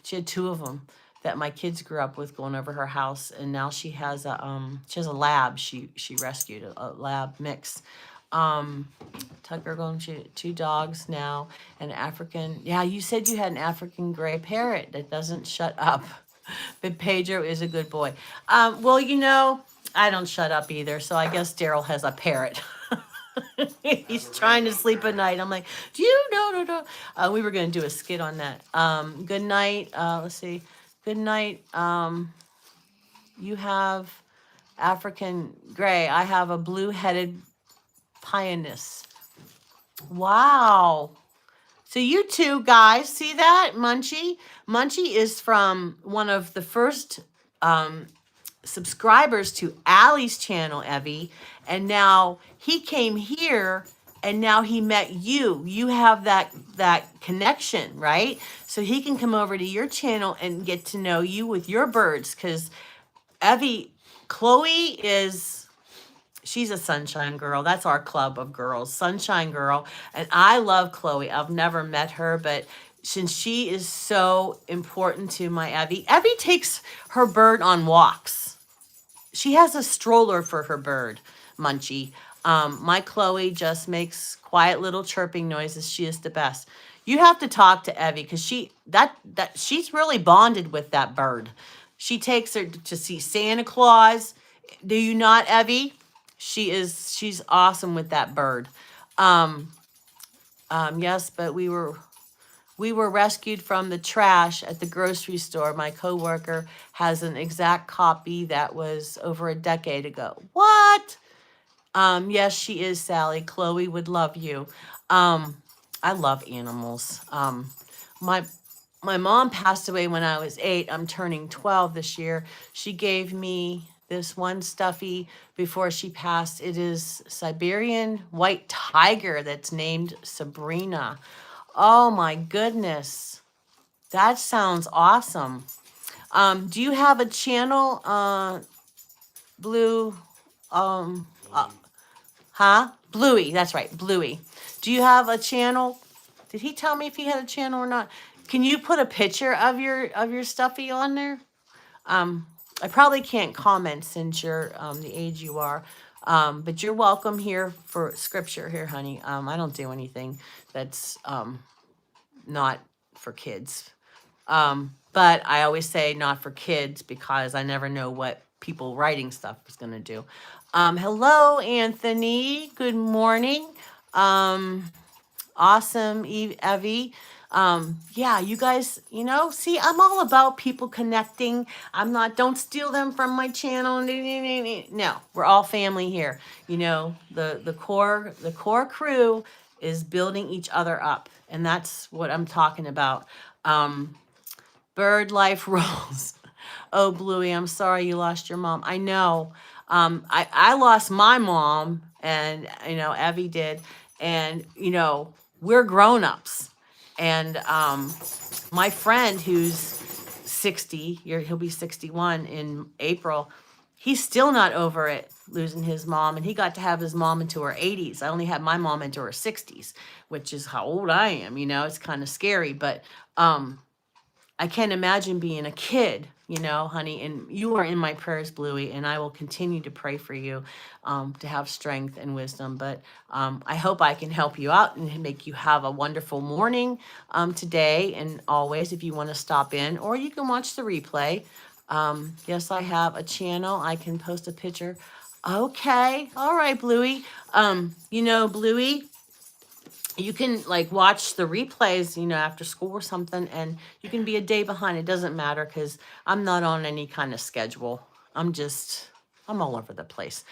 Speaker 1: She had two of them that my kids grew up with going over her house, and now she has a lab. She rescued a lab mix. Um Tucker going to two dogs now, an African. Yeah, you said you had an African gray parrot that doesn't shut up. But Pedro is a good boy. Well, I don't shut up either, so I guess Daryl has a parrot. He's trying to sleep at night. I'm like, do you know? No, no. We were going to do a skit on that. Good night. Let's see. Good night. You have African gray. I have a blue-headed pioness. Wow. So you two guys, see that? Munchie? Munchie is from one of the first subscribers to Allie's channel, Evie. And now he came here and now he met you. You have that connection, right? So he can come over to your channel and get to know you with your birds. Because Evie, Chloe she's a sunshine girl. That's our club of girls, sunshine girl. And I love Chloe. I've never met her, but since she is so important to my Evie takes her bird on walks. She has a stroller for her bird, Munchie. My Chloe just makes quiet little chirping noises. She is the best. You have to talk to Evie because she's really bonded with that bird. She takes her to see Santa Claus. Do you not, Evie? She's awesome with that bird. Yes, but we were rescued from the trash at the grocery store. My coworker has an exact copy that was over a decade ago. What? Yes, she is, Sally. Chloe would love you. I love animals. My my mom passed away when I was 8. I'm turning 12 this year. She gave me this one stuffy before she passed. It is Siberian white tiger that's named Sabrina. Oh my goodness. That sounds awesome. Do you have a channel, Blue? Bluey, that's right, Bluey. Do you have a channel? Did he tell me if he had a channel or not? Can you put a picture of your stuffy on there? I probably can't comment since you're the age you are. But you're welcome here for scripture here, honey. I don't do anything that's not for kids. But I always say not for kids because I never know what people writing stuff is going to do. Hello, Anthony. Good morning. Awesome, Evie. Yeah, you guys, see, I'm all about people connecting. Don't steal them from my channel. No, we're all family here. The core crew is building each other up. And that's what I'm talking about. Bird life rules. Oh, Bluey, I'm sorry you lost your mom. I know. I lost my mom, and Evie did, and we're grown-ups. And my friend who's 60, he'll be 61 in April. He's still not over it, losing his mom, and he got to have his mom into her 80s. I only had my mom into her 60s, which is how old I am. It's kind of scary, but I can't imagine being a kid, honey, and you are in my prayers, Bluey, and I will continue to pray for you to have strength and wisdom. But I hope I can help you out and make you have a wonderful morning today and always if you want to stop in, or you can watch the replay. Yes, I have a channel. I can post a picture. Okay. All right, Bluey. Bluey, you can watch the replays, after school or something, and you can be a day behind. It doesn't matter because I'm not on any kind of schedule. I'm all over the place.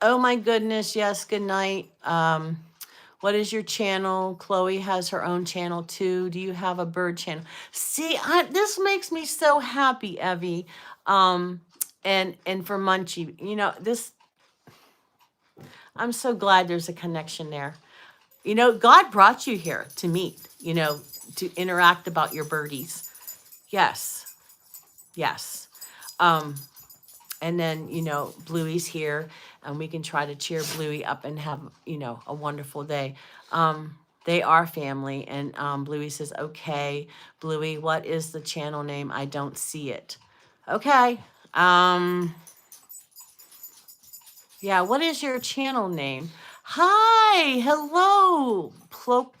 Speaker 1: Oh my goodness. Yes. Good night. What is your channel? Chloe has her own channel too. Do you have a bird channel? See, this makes me so happy, Evie. And for Munchie, I'm so glad there's a connection there. God brought you here to meet, to interact about your birdies. Yes. Yes. And then, Bluey's here, and we can try to cheer Bluey up and have, a wonderful day. They are family, and Bluey says, okay, Bluey, what is the channel name? I don't see it. Okay. Yeah, what is your channel name? Hi, hello, Ploak.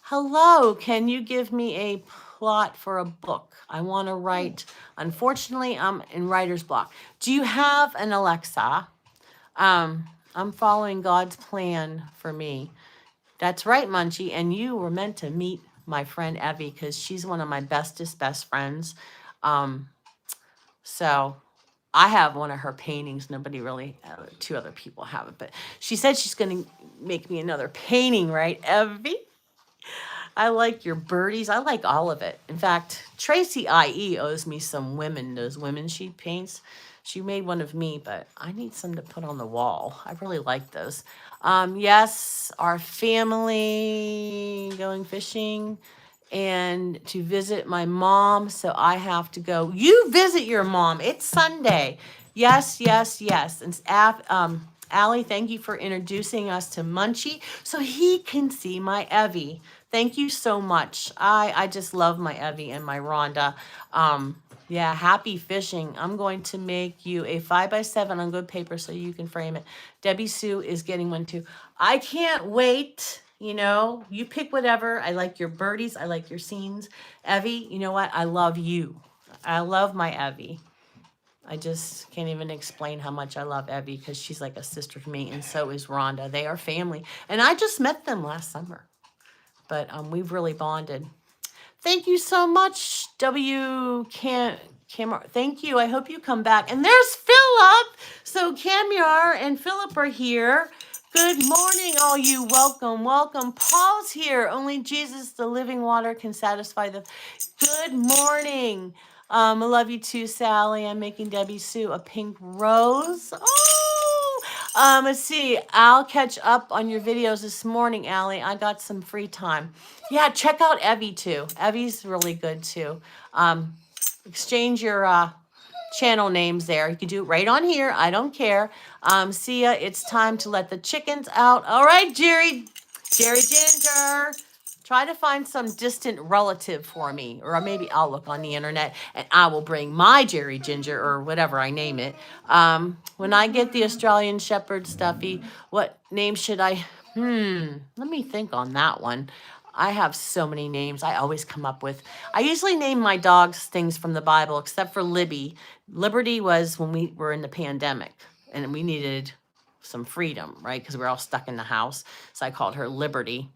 Speaker 1: Hello, can you give me a plot for a book? I want to write. Unfortunately, I'm in writer's block. Do you have an Alexa? I'm following God's plan for me. That's right, Munchie. And you were meant to meet my friend Evie because she's one of my bestest best friends. So I have one of her paintings. Nobody really, two other people have it, but she said she's going to make me another painting, right, Evie? I like your birdies. I like all of it. In fact, Tracy IE owes me some women, those women she paints. She made one of me, but I need some to put on the wall. I really like those. Yes, our family going fishing and to visit my mom. So I have to go. You visit your mom. It's Sunday. Yes, yes, yes. And Allie, thank you for introducing us to Munchie so he can see my Evie. Thank you so much. I just love my Evie and my Rhonda. Yeah, happy fishing. I'm going to make you a 5x7 on good paper so you can frame it. Debbie Sue is getting one too. I can't wait. You pick whatever. I like your birdies. I like your scenes. Evie, you know what? I love you. I love my Evie. I just can't even explain how much I love Evie because she's like a sister to me, and so is Rhonda. They are family. And I just met them last summer, but we've really bonded. Thank you so much, Camar. Thank you. I hope you come back. And there's Philip. So Camar and Philip are here. Good morning, all you. Welcome, welcome. Paul's here. Only Jesus, the living water, can satisfy the. Good morning. I love you too, Sally. I'm making Debbie Sue a pink rose. Oh, let's see. I'll catch up on your videos this morning, Allie. I got some free time. Yeah, check out Evie too. Evie's really good too. Exchange your channel names there. You can do it right on here. I don't care. See ya. It's time to let the chickens out. All right, Jerry Ginger. Try to find some distant relative for me, or maybe I'll look on the internet and I will bring my Jerry Ginger or whatever I name it. When I get the Australian Shepherd stuffy, what name should I? Let me think on that one. I have so many names I always come up with. I usually name my dogs things from the Bible, except for Libby. Liberty was when we were in the pandemic and we needed some freedom, right? Because we were all stuck in the house. So I called her Liberty.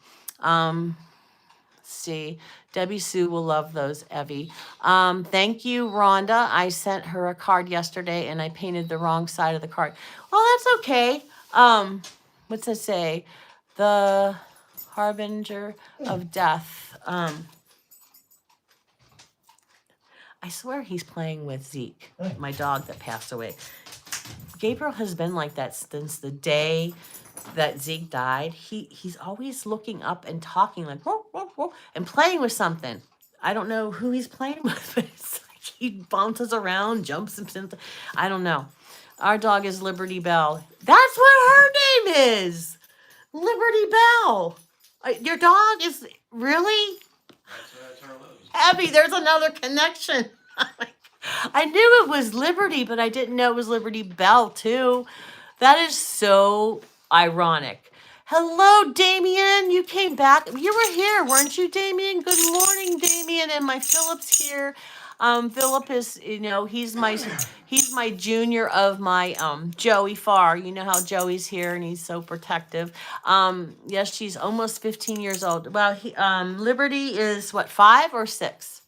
Speaker 1: See, Debbie Sue will love those, Evie. Thank you, Rhonda. I sent her a card yesterday and I painted the wrong side of the card. Well, that's okay. What's it say? The harbinger of death. I swear he's playing with Zeke, my dog that passed away. Gabriel has been like that since the day that Zeke died. He's always looking up and talking like whoa, whoa, whoa, and playing with something. I don't know who he's playing with, but it's like he bounces around, jumps and I don't know. Our dog is Liberty Bell. That's what her name is. Liberty Bell. Your dog is really?
Speaker 2: That's our Lowe's.
Speaker 1: Abby, there's another connection. I knew it was Liberty, but I didn't know it was Liberty Bell, too. That is so ironic. Hello, Damien. You came back. You were here, weren't you, Damien? Good morning, Damien. And my Philip's here. Philip is, he's my junior of my Joey Farr. You know how Joey's here and he's so protective. Yes, she's almost 15 years old. Well, Liberty is what, 5 or 6?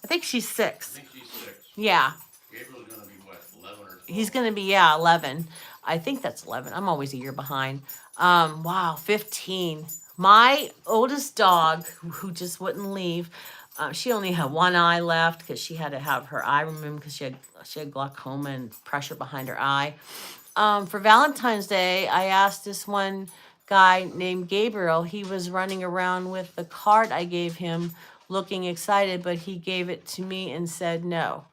Speaker 1: I think she's 6.
Speaker 2: I think she's 6.
Speaker 1: Yeah.
Speaker 2: Gabriel's gonna be what, 11 or 12?
Speaker 1: He's gonna be 11. I think that's 11. I'm always a year behind. Wow, 15. My oldest dog, who just wouldn't leave, she only had one eye left because she had to have her eye removed because she had glaucoma and pressure behind her eye. For Valentine's Day, I asked this one guy named Gabriel. He was running around with the card I gave him, looking excited, but he gave it to me and said no.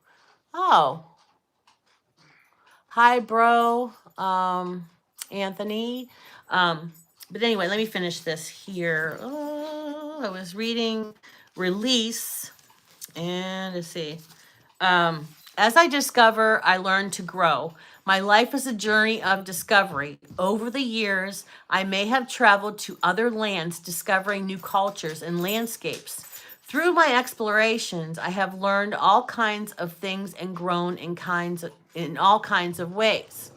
Speaker 1: Oh. Hi, bro, Anthony. But anyway, let me finish this here. Oh, I was reading Release, and let's see. As I discover, I learn to grow. My life is a journey of discovery. Over the years, I may have traveled to other lands, discovering new cultures and landscapes. Through my explorations, I have learned all kinds of things and grown in all kinds of ways.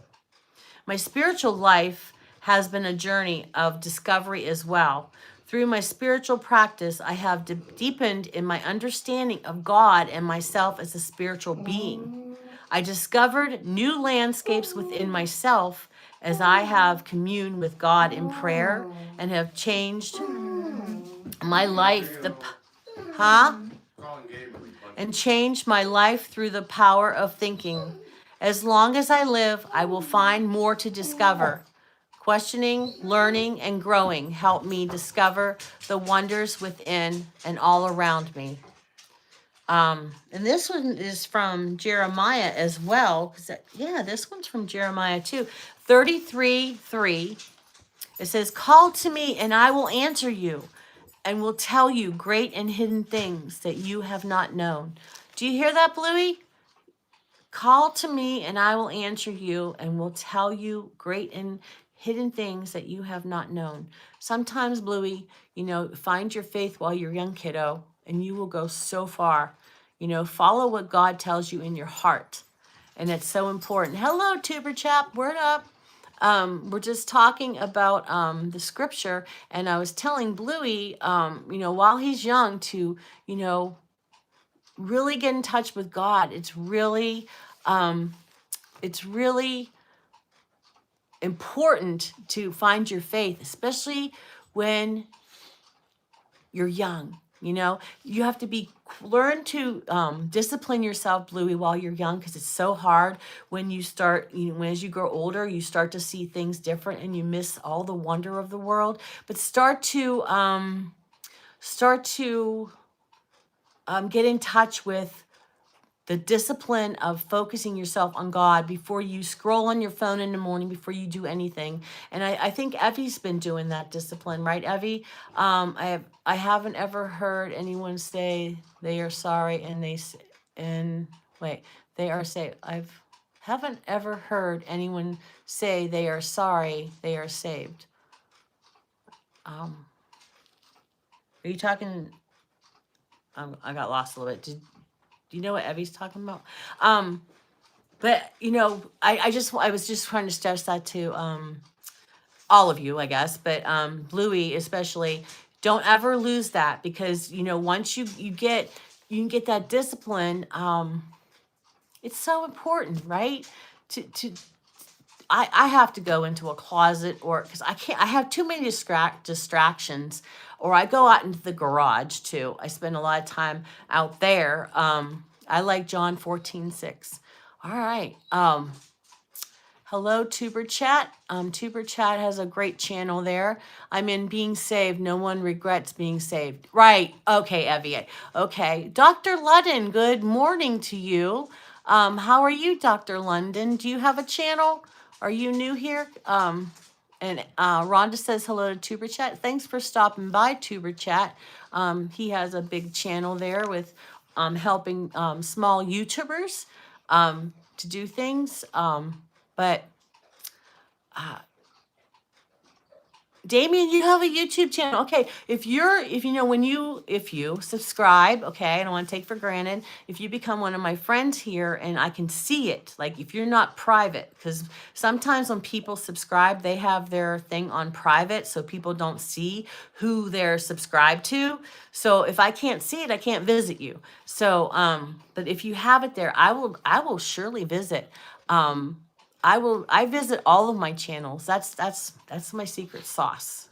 Speaker 1: My spiritual life has been a journey of discovery as well. Through my spiritual practice, I have deepened in my understanding of God and myself as a spiritual being. I discovered new landscapes within myself as I have communed with God in prayer and have changed my life. Huh? And changed my life through the power of thinking. As long as I live, I will find more to discover. Questioning, learning, and growing help me discover the wonders within and all around me. And this one is from Jeremiah as well. Yeah, this one's from Jeremiah too. 33:3. It says, "Call to me and I will answer you and will tell you great and hidden things that you have not known." Do you hear that, Bluey? Call to me and I will answer you and will tell you great and hidden things that you have not known. Sometimes, Bluey, find your faith while you're young, kiddo, and you will go so far. Follow what God tells you in your heart. And it's so important. Hello, Tuber Chap. Word up. We're just talking about the scripture, and I was telling Bluey, while he's young, to, really get in touch with God. It's really important to find your faith, especially when you're young. You have to learn to discipline yourself, Bluey, while you're young, because it's so hard when you start, as you grow older, you start to see things different and you miss all the wonder of the world. But start to get in touch with the discipline of focusing yourself on God before you scroll on your phone in the morning, before you do anything. And I think Evie's been doing that discipline, right, Evie? I haven't ever heard anyone say they are sorry they are saved. Haven't ever heard anyone say they are sorry, they are saved. Are you talking? I got lost a little bit. Do you know what Evie's talking about? But I was just trying to stress that to all of you, I guess, but Bluey especially, don't ever lose that, because once you can get that discipline. It's so important, right? To I have to go into a closet, or because I have too many distractions, or I go out into the garage too. I spend a lot of time out there. I like John 14:6. All right. Hello, Tuber Chat. Tuber Chat has a great channel there. I'm in Being Saved. No one regrets being saved. Right. Okay, Evie. Okay. Dr. Ludden, good morning to you. How are you, Dr. London? Do you have a channel? Are you new here? And Rhonda says hello to Tuber Chat. Thanks for stopping by, Tuber Chat. He has a big channel there with helping small YouTubers to do things. But Damien, you have a YouTube channel. Okay, if you subscribe, okay, I don't want to take for granted. If you become one of my friends here and I can see it, like if you're not private, because sometimes when people subscribe, they have their thing on private, so people don't see who they're subscribed to. So if I can't see it, I can't visit you. So, but if you have it there, I will surely visit. I visit all of my channels. That's my secret sauce.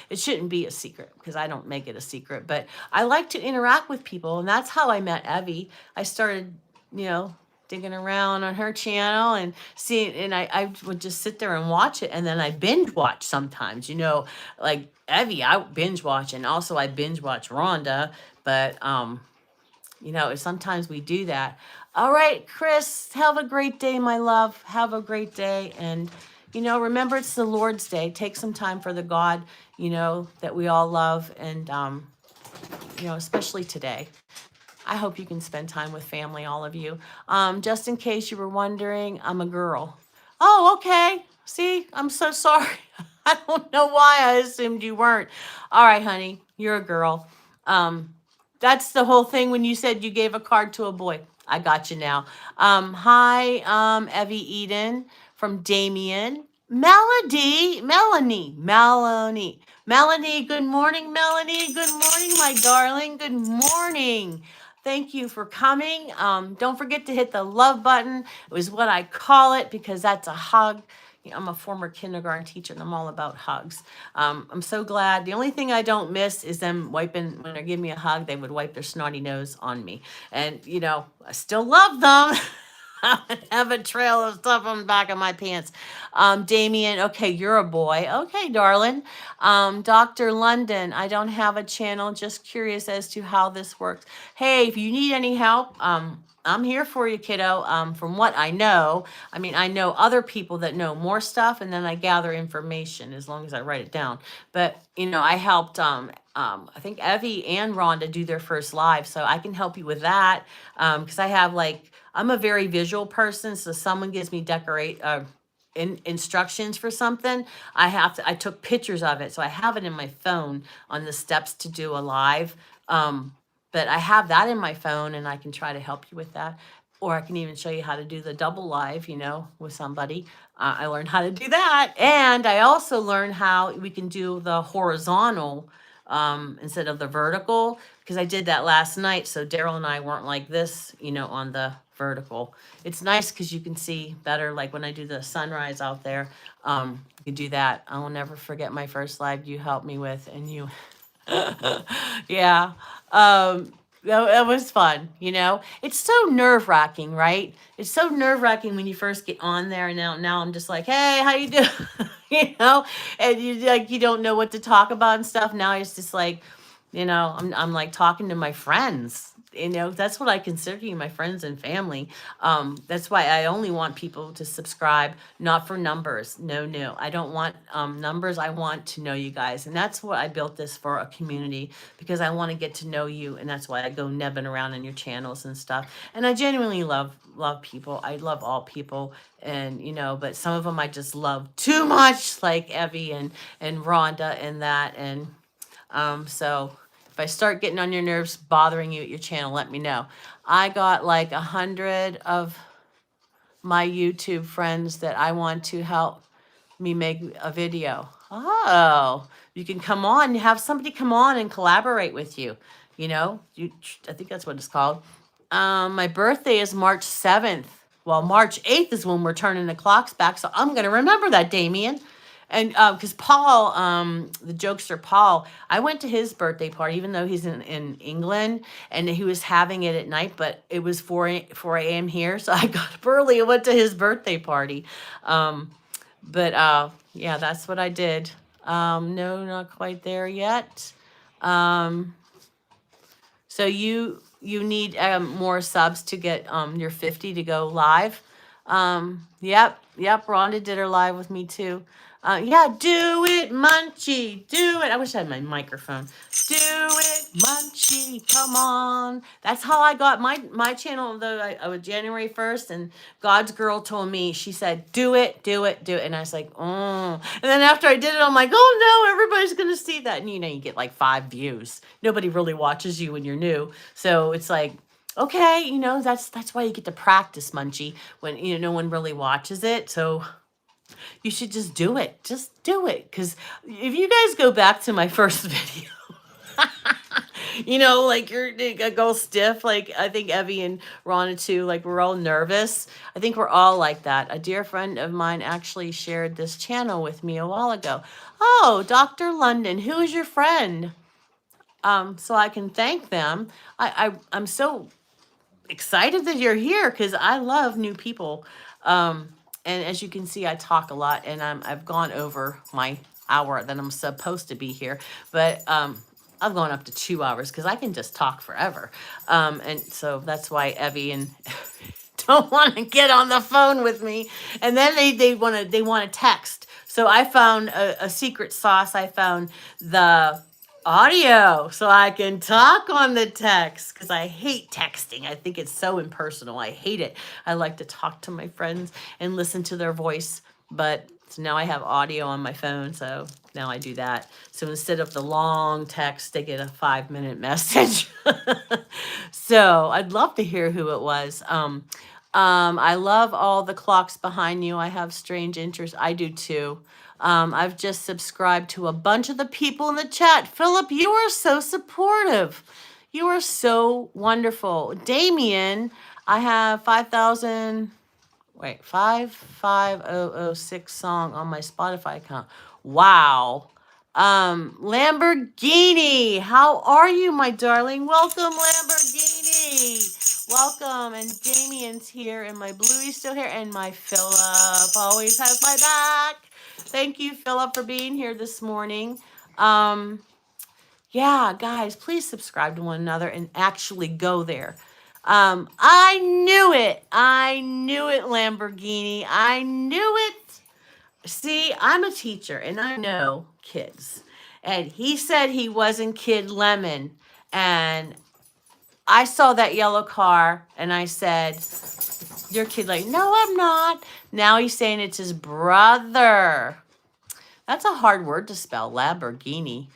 Speaker 1: It shouldn't be a secret because I don't make it a secret, but I like to interact with people, and that's how I met Evie. I started, digging around on her channel and seeing, and I would just sit there and watch it, and then I binge watch sometimes, like Evie, I binge watch, and also I binge watch Rhonda, but sometimes we do that. All right, Chris, have a great day, my love. Have a great day. And, remember it's the Lord's Day. Take some time for the God, that we all love. And, especially today. I hope you can spend time with family, all of you. Just in case you were wondering, I'm a girl. Oh, okay. See, I'm so sorry. I don't know why I assumed you weren't. All right, honey, you're a girl. Um, that's the whole thing when you said you gave a card to a boy. I got you now. Hi, Evie Eden from Damien. Melanie, good morning, Melanie. Good morning, my darling. Good morning. Thank you for coming. Don't forget to hit the love button. It was what I call it because that's a hug. I'm a former kindergarten teacher and I'm all about hugs. I'm so glad. The only thing I don't miss is them wiping, when they give me a hug, they would wipe their snotty nose on me. And, I still love them. I have a trail of stuff on the back of my pants. Damien, okay, you're a boy. Okay, darling. Dr. London, I don't have a channel. Just curious as to how this works. Hey, if you need any help, I'm here for you, kiddo. From what I know, I know other people that know more stuff, and then I gather information as long as I write it down. But I helped. I think Evie and Rhonda do their first live, so I can help you with that. Because I have I'm a very visual person, so someone gives me instructions for something, I took pictures of it, so I have it in my phone on the steps to do a live. But I have that in my phone and I can try to help you with that. Or I can even show you how to do the double live, with somebody. I learned how to do that. And I also learned how we can do the horizontal instead of the vertical, because I did that last night. So Daryl and I weren't like this, on the vertical. It's nice because you can see better, like when I do the sunrise out there. You can do that. I will never forget my first live you helped me with, and you yeah. That was fun, It's so nerve-wracking, right? It's so nerve-wracking when you first get on there, and now I'm just like, hey, how you doing? And you don't know what to talk about and stuff. Now it's just like, I'm like talking to my friends. That's what I consider you, my friends and family. That's why I only want people to subscribe, not for numbers. No, I don't want numbers. I want to know you guys, and that's what I built this for, a community, because I want to get to know you, and that's why I go nebbing around in your channels and stuff. And I genuinely love people. I love all people, and but some of them I just love too much, like Evie and Rhonda and that, and so if I start getting on your nerves, bothering you at your channel, let me know. I got like 100 of my YouTube friends that I want to help me make a video. Oh, you can come on, have somebody come on and collaborate with you. I think that's what it's called. My birthday is March 7th. Well, March 8th is when we're turning the clocks back. So I'm going to remember that, Damien. And because Paul, the jokester Paul, I went to his birthday party, even though he's in England, and he was having it at night, but it was 4 a.m. here. So I got up early and went to his birthday party. Yeah, that's what I did. No, not quite there yet. So you need more subs to get your 50 to go live. Yep. Rhonda did her live with me too. Yeah, do it, Munchie, do it. I wish I had my microphone. Do it, Munchie, come on. That's how I got my channel. Though I was January 1st, and God's girl told me, she said, do it. And I was like, oh. And then after I did it, I'm like, oh no, everybody's gonna see that. And you get like 5 views. Nobody really watches you when you're new. So it's like, okay, that's why you get to practice, Munchie, when no one really watches it. So you should just do it. Just do it. Because if you guys go back to my first video, like you're go stiff. Like I think Evie and Rhonda too, like we're all nervous. I think we're all like that. A dear friend of mine actually shared this channel with me a while ago. Oh, Dr. London, who is your friend? So I can thank them. I'm so excited that you're here because I love new people. And as you can see, I talk a lot, and I've gone over my hour that I'm supposed to be here, but I've gone up to 2 hours because I can just talk forever. And so that's why Evie and don't want to get on the phone with me. And then they want to text. So I found a secret sauce. I found the audio so I can talk on the text because I hate texting. I think it's so impersonal. I hate it. I like to talk to my friends and listen to their voice, but so now I have audio on my phone, so now I do that. So instead of the long text, they get a 5-minute message. So I'd love to hear who it was. I love all the clocks behind you. I have strange interests. I do too. I've just subscribed to a bunch of the people in the chat. Philip, you are so supportive. You are so wonderful. Damien, I have 55006 song on my Spotify account. Wow. Lamborghini, how are you, my darling? Welcome, Lamborghini. Welcome. And Damien's here, and my Bluey's still here, and my Philip always has my back. Thank you, Philip, for being here this morning. Yeah, guys, please subscribe to one another and actually go there. I knew it. I knew it, Lamborghini. I knew it. See, I'm a teacher and I know kids. And he said he wasn't Kid Lemon. And I saw that yellow car and I said, your kid, like, no, I'm not. Now he's saying it's his brother. That's a hard word to spell, Lamborghini.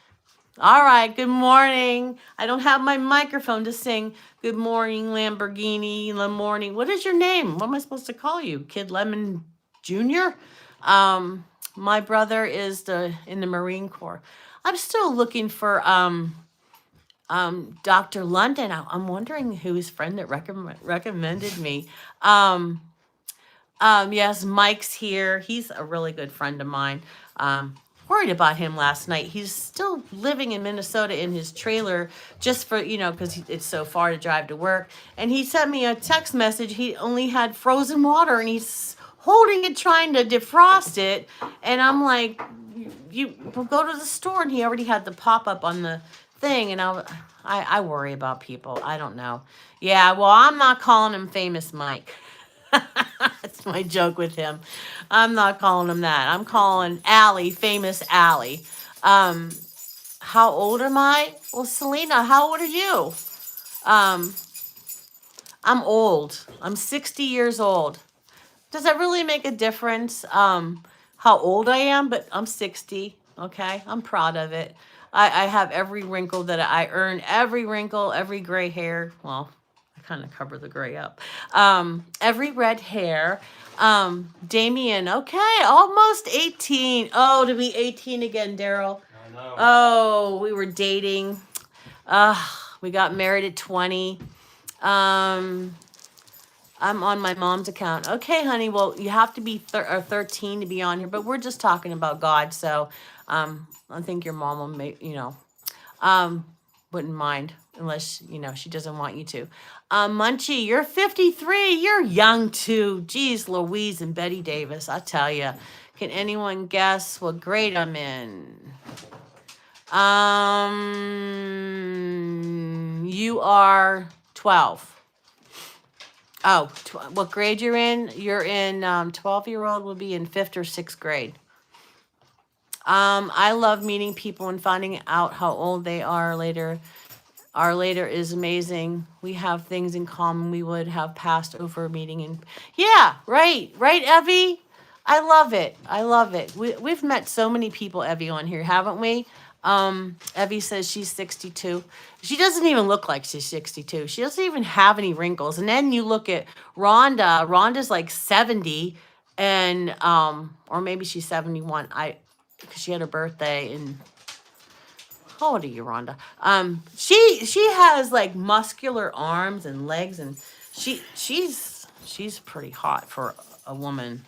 Speaker 1: All right, good morning. I don't have my microphone to sing. Good morning, Lamborghini, the morning. What is your name? What am I supposed to call you? Kid Lemon Jr.? My brother is in the Marine Corps. I'm still looking for Dr. London. I'm wondering who his friend that recommended me. Yes, Mike's here. He's a really good friend of mine. Worried about him last night. He's still living in Minnesota in his trailer just for, because it's so far to drive to work. And he sent me a text message. He only had frozen water and he's holding it, trying to defrost it. And I'm like, you go to the store, and he already had the pop-up on the thing. And I worry about people. I don't know. Yeah, well, I'm not calling him Famous Mike. That's my joke with him. I'm not calling him that. I'm calling Allie, Famous Allie. How old am I? Well, Selena, how old are you? I'm old. I'm 60 years old. Does that really make a difference how old I am? But I'm 60, okay? I'm proud of it. I have every wrinkle that I earn, every wrinkle, every gray hair. Well, I kind of cover the gray up. Every red hair. Damien, okay, almost 18. Oh, to be 18 again, Daryl.
Speaker 2: I know.
Speaker 1: Oh, we were dating. We got married at 20. I'm on my mom's account. Okay, honey, well, you have to be 13 to be on here, but we're just talking about God, so I think your mom will wouldn't mind unless, she doesn't want you to. Munchie, you're 53. You're young, too. Geez, Louise and Betty Davis, I tell you. Can anyone guess what grade I'm in? You are 12. Oh, what grade you're in? You're in 12-year-old will be in 5th or 6th grade. I love meeting people and finding out how old they are later. Our later is amazing. We have things in common we would have passed over meeting. And yeah, right, Evie? I love it. I love it. We've met so many people, Evie, on here, haven't we? Evie says she's 62. She doesn't even look like she's 62. She doesn't even have any wrinkles. And then you look at Rhonda. Rhonda's like 70, and or maybe she's 71. Because she had her birthday in. How old are you, Rhonda? She has like muscular arms and legs, and she's pretty hot for a woman,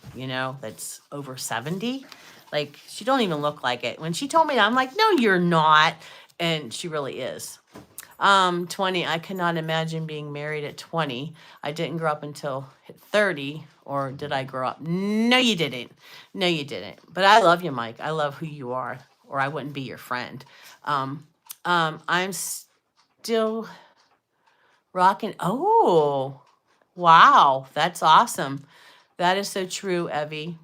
Speaker 1: that's over 70. Like, she don't even look like it. When she told me that, I'm like, no, you're not. And she really is. 20, I cannot imagine being married at 20. I didn't grow up until 30. Or did I grow up? No, you didn't. No, you didn't. But I love you, Mike. I love who you are, or I wouldn't be your friend. I'm still rocking. Oh, Wow, that's awesome. That is so true, Evie.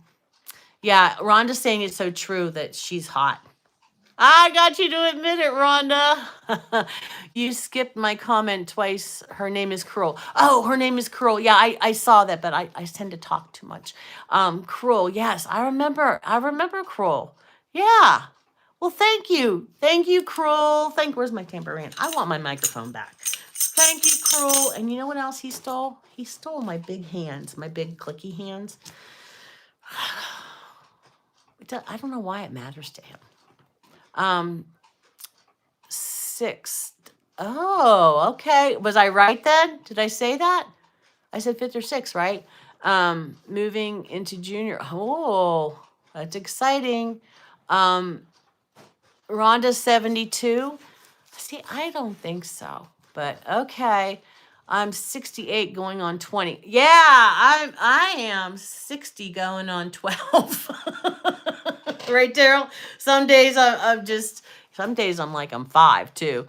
Speaker 1: Yeah, Rhonda's saying it's so true that she's hot. I got you to admit it, Rhonda. You skipped my comment twice. Her name is Cruel. Oh, her name is Cruel. Yeah, I saw that, but I tend to talk too much. Cruel. Yes, I remember. I remember Cruel. Yeah. Well, thank you. Thank you, Cruel. Where's my tambourine? I want my microphone back. Thank you, Cruel. And you know what else he stole? He stole my big hands, my big clicky hands. I don't know why it matters to him. Sixth. Oh, okay. Was I right then? Did I say that? I said fifth or sixth, right? Moving into junior. Oh, that's exciting. Rhonda's 72. See, I don't think so, but okay. I'm 68 going on 20. Yeah, I am 60 going on 12. Right, Daryl? Some days I'm just, some days I'm like I'm 5 too.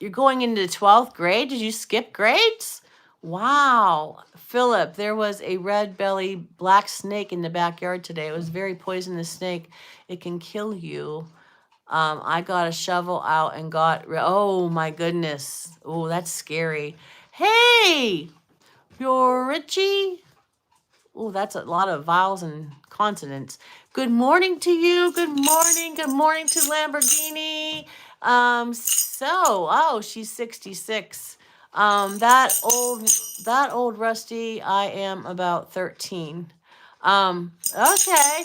Speaker 1: You're going into 12th grade? Did you skip grades? Wow. Philip, there was a red belly black snake in the backyard today. It was a very poisonous snake. It can kill you. I got a shovel out and oh my goodness. Oh, that's scary. Hey, you're Richie. Oh, that's a lot of vowels and consonants. Good morning to you. Good morning. Good morning to Lamborghini. Oh, she's 66. That old Rusty, I am about 13. Okay.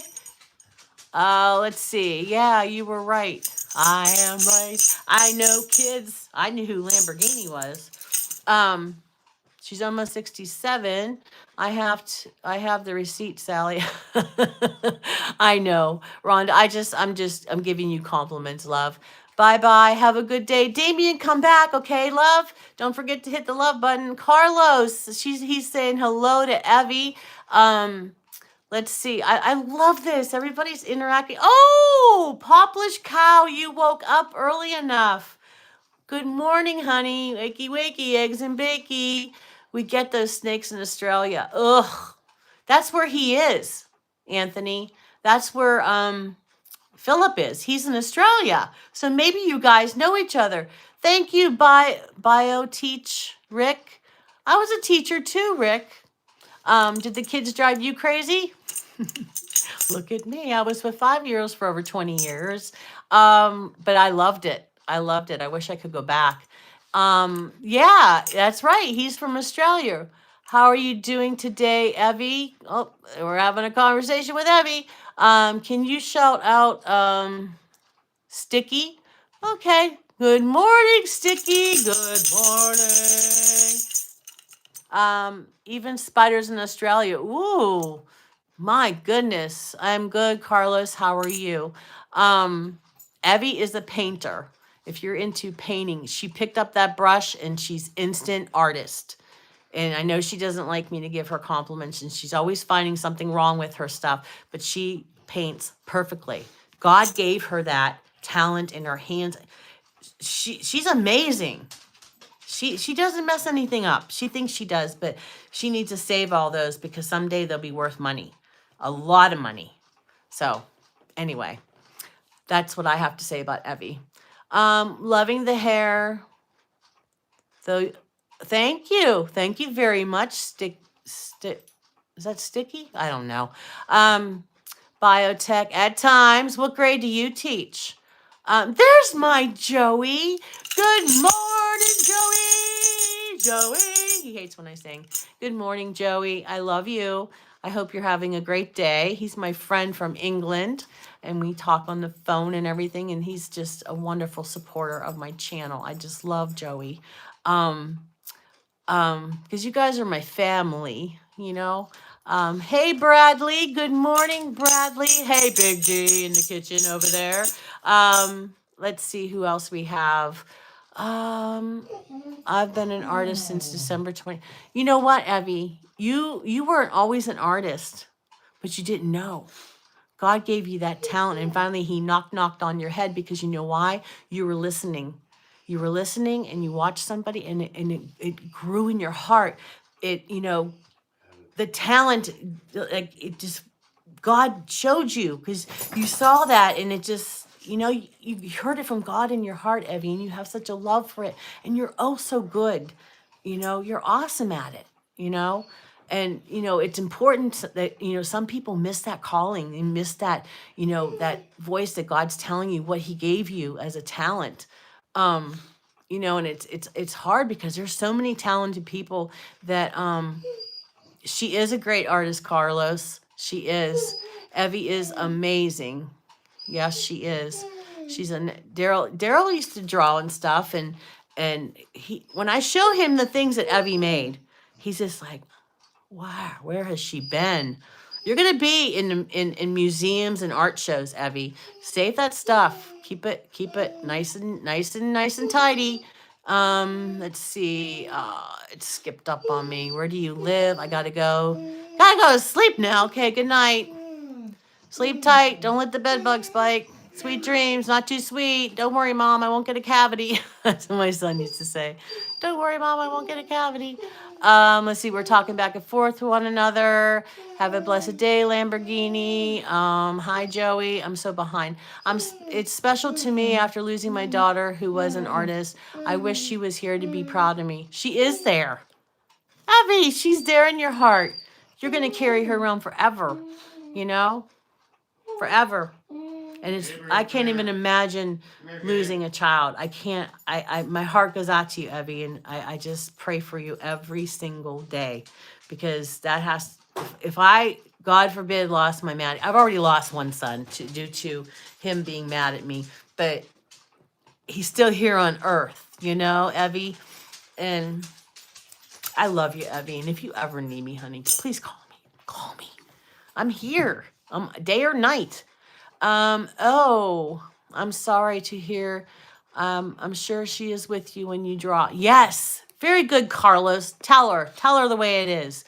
Speaker 1: Let's see. Yeah, you were right. I am right. I know kids. I knew who Lamborghini was. She's almost 67. I have the receipt, Sally. I know. Rhonda, I'm giving you compliments, love. Bye-bye. Have a good day. Damien, come back, okay, love? Don't forget to hit the love button. Carlos, he's saying hello to Evie. Let's see. I love this. Everybody's interacting. Oh, Poplish Cow, you woke up early enough. Good morning, honey. Wakey, wakey, eggs and bakey. We get those snakes in Australia. Ugh. That's where he is, Anthony. That's where Philip is. He's in Australia. So maybe you guys know each other. Thank you, Bio Teach Rick. I was a teacher too, Rick. Did the kids drive you crazy? Look at me. I was with 5-year-olds for over 20 years. But I loved it. I loved it. I wish I could go back. Yeah, that's right. He's from Australia. How are you doing today, Evie? Oh, we're having a conversation with Evie. Can you shout out Sticky? Okay. Good morning, Sticky. Good morning. Even spiders in Australia. Ooh. My goodness. I'm good, Carlos. How are you? Evie is a painter. If you're into painting, she picked up that brush and she's instant artist. And I know she doesn't like me to give her compliments and she's always finding something wrong with her stuff, but she paints perfectly. God gave her that talent in her hands. She's amazing. She doesn't mess anything up. She thinks she does, but she needs to save all those because someday they'll be worth money. A lot of money. So anyway, that's what I have to say about Evie. Loving the hair. So thank you. Thank you very much. Is that Sticky? I don't know. Biotech at times. What grade do you teach? There's my Joey. Good morning, Joey. Joey. He hates when I sing. Good morning, Joey. I love you. I hope you're having a great day. He's my friend from England, and we talk on the phone and everything, and he's just a wonderful supporter of my channel. I just love Joey. Because you guys are my family, you know. Hey, Bradley. Good morning, Bradley. Hey, Big D in the kitchen over there. Let's see who else we have. I've been an artist since December 20. You know what, Evie? You weren't always an artist, but you didn't know. God gave you that talent, and finally he knocked on your head because you know why? You were listening. you were listening and you watched somebody and it grew in your heart. It, the talent, like it just, God showed you because you saw that and it just, you heard it from God in your heart, Evie, and you have such a love for it and you're oh so good. You're awesome at it, and, it's important that, some people miss that calling and miss that, that voice that God's telling you what he gave you as a talent. Um, and it's hard because there's so many talented people that, she is a great artist, Carlos. She is. Evie is amazing. Yes, she is. She's a Daryl. Daryl used to draw and stuff, and he when I show him the things that Evie made, he's just like, wow, where has she been? You're gonna be in museums and art shows, Evie. Save that stuff. Keep it nice and tidy. Let's see. It skipped up on me. Where do you live? I gotta go. Gotta go to sleep now. Okay, good night. Sleep tight. Don't let the bed bugs bite. Sweet dreams, not too sweet. Don't worry, Mom, I won't get a cavity. That's what my son used to say. Don't worry, Mom, I won't get a cavity. Let's see, we're talking back and forth to one another. Have a blessed day, Lamborghini. Hi, Joey. I'm so behind. It's special to me after losing my daughter, who was an artist. I wish she was here to be proud of me. She is there. Abby, she's there in your heart. You're going to carry her around forever, forever. And I can't even imagine losing a child. I can't, my heart goes out to you, Evie, and I just pray for you every single day because that if I, God forbid, lost my man, I've already lost one son due to him being mad at me, but he's still here on earth, Evie, and I love you, Evie, and if you ever need me, honey, please call me. I'm here, day or night. I'm sorry to hear. I'm sure she is with you when you draw. Yes. Very good, Carlos. Tell her the way it is.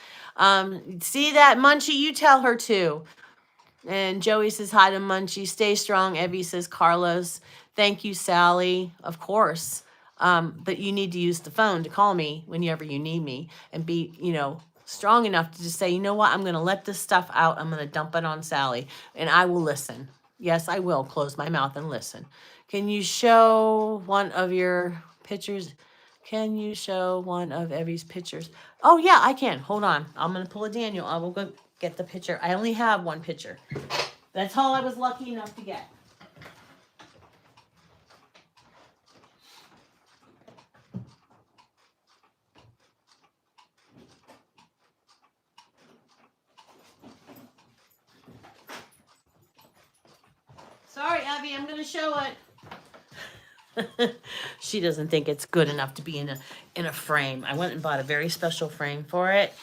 Speaker 1: See that, Munchie? You tell her too. And Joey says hi to Munchie. Stay strong. Evie says, Carlos. Thank you, Sally. Of course. But you need to use the phone to call me whenever you need me and be, strong enough to just say, you know what? I'm going to let this stuff out. I'm going to dump it on Sally and I will listen. Yes, I will close my mouth and listen. Can you show one of your pictures? Can you show one of Evie's pictures? Oh, yeah, I can. Hold on. I'm going to pull a Daniel. I will go get the picture. I only have one picture. That's all I was lucky enough to get. Sorry, Abby, I'm going to show it. She doesn't think it's good enough to be in a frame. I went and bought a very special frame for it.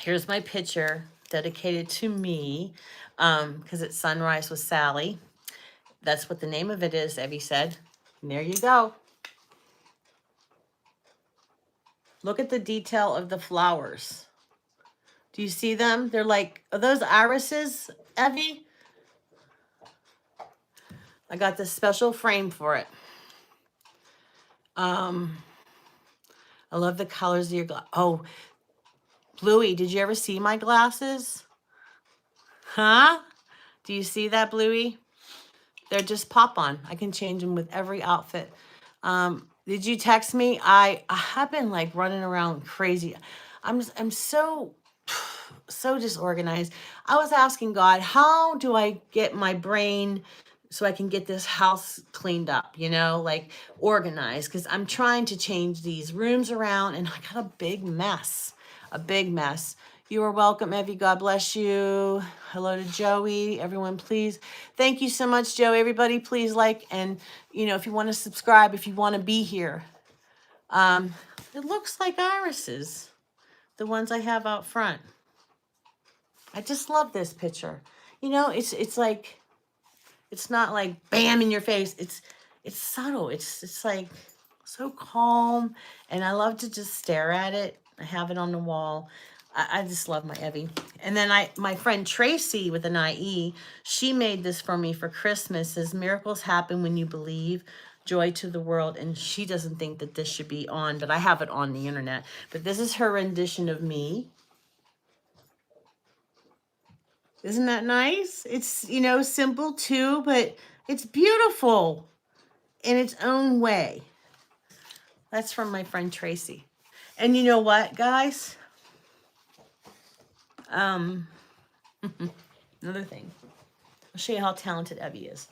Speaker 1: Here's my picture dedicated to me because it's Sunrise with Sally. That's what the name of it is, Evie said. And there you go. Look at the detail of the flowers. Do you see them? They're like, are those irises, Evie? I got this special frame for it. I love the colors of your glass. Oh, Bluey, did you ever see my glasses? Huh? Do you see that, Bluey? They're just pop on. I can change them with every outfit. Did you text me? I have been like running around crazy. I'm so disorganized. I was asking God, how do I get my brain so I can get this house cleaned up, like organized? Because I'm trying to change these rooms around and I got a big mess. You are welcome, Evie. God bless you. Hello to Joey. Everyone, please. Thank you so much, Joey. Everybody, please like and, if you want to subscribe, if you want to be here. It looks like irises, the ones I have out front. I just love this picture. It's like, it's not like bam in your face. It's subtle. It's like so calm. And I love to just stare at it. I have it on the wall. I just love my Evie. And then my friend Tracy with an IE, she made this for me for Christmas. Says miracles happen when you believe. joy to the world, and she doesn't think that this should be on, but I have it on the internet. But this is her rendition of me. Isn't that nice? It's, you know, simple too, but it's beautiful in its own way. That's from my friend Tracy. And you know what, guys? Another thing. I'll show you how talented Evie is.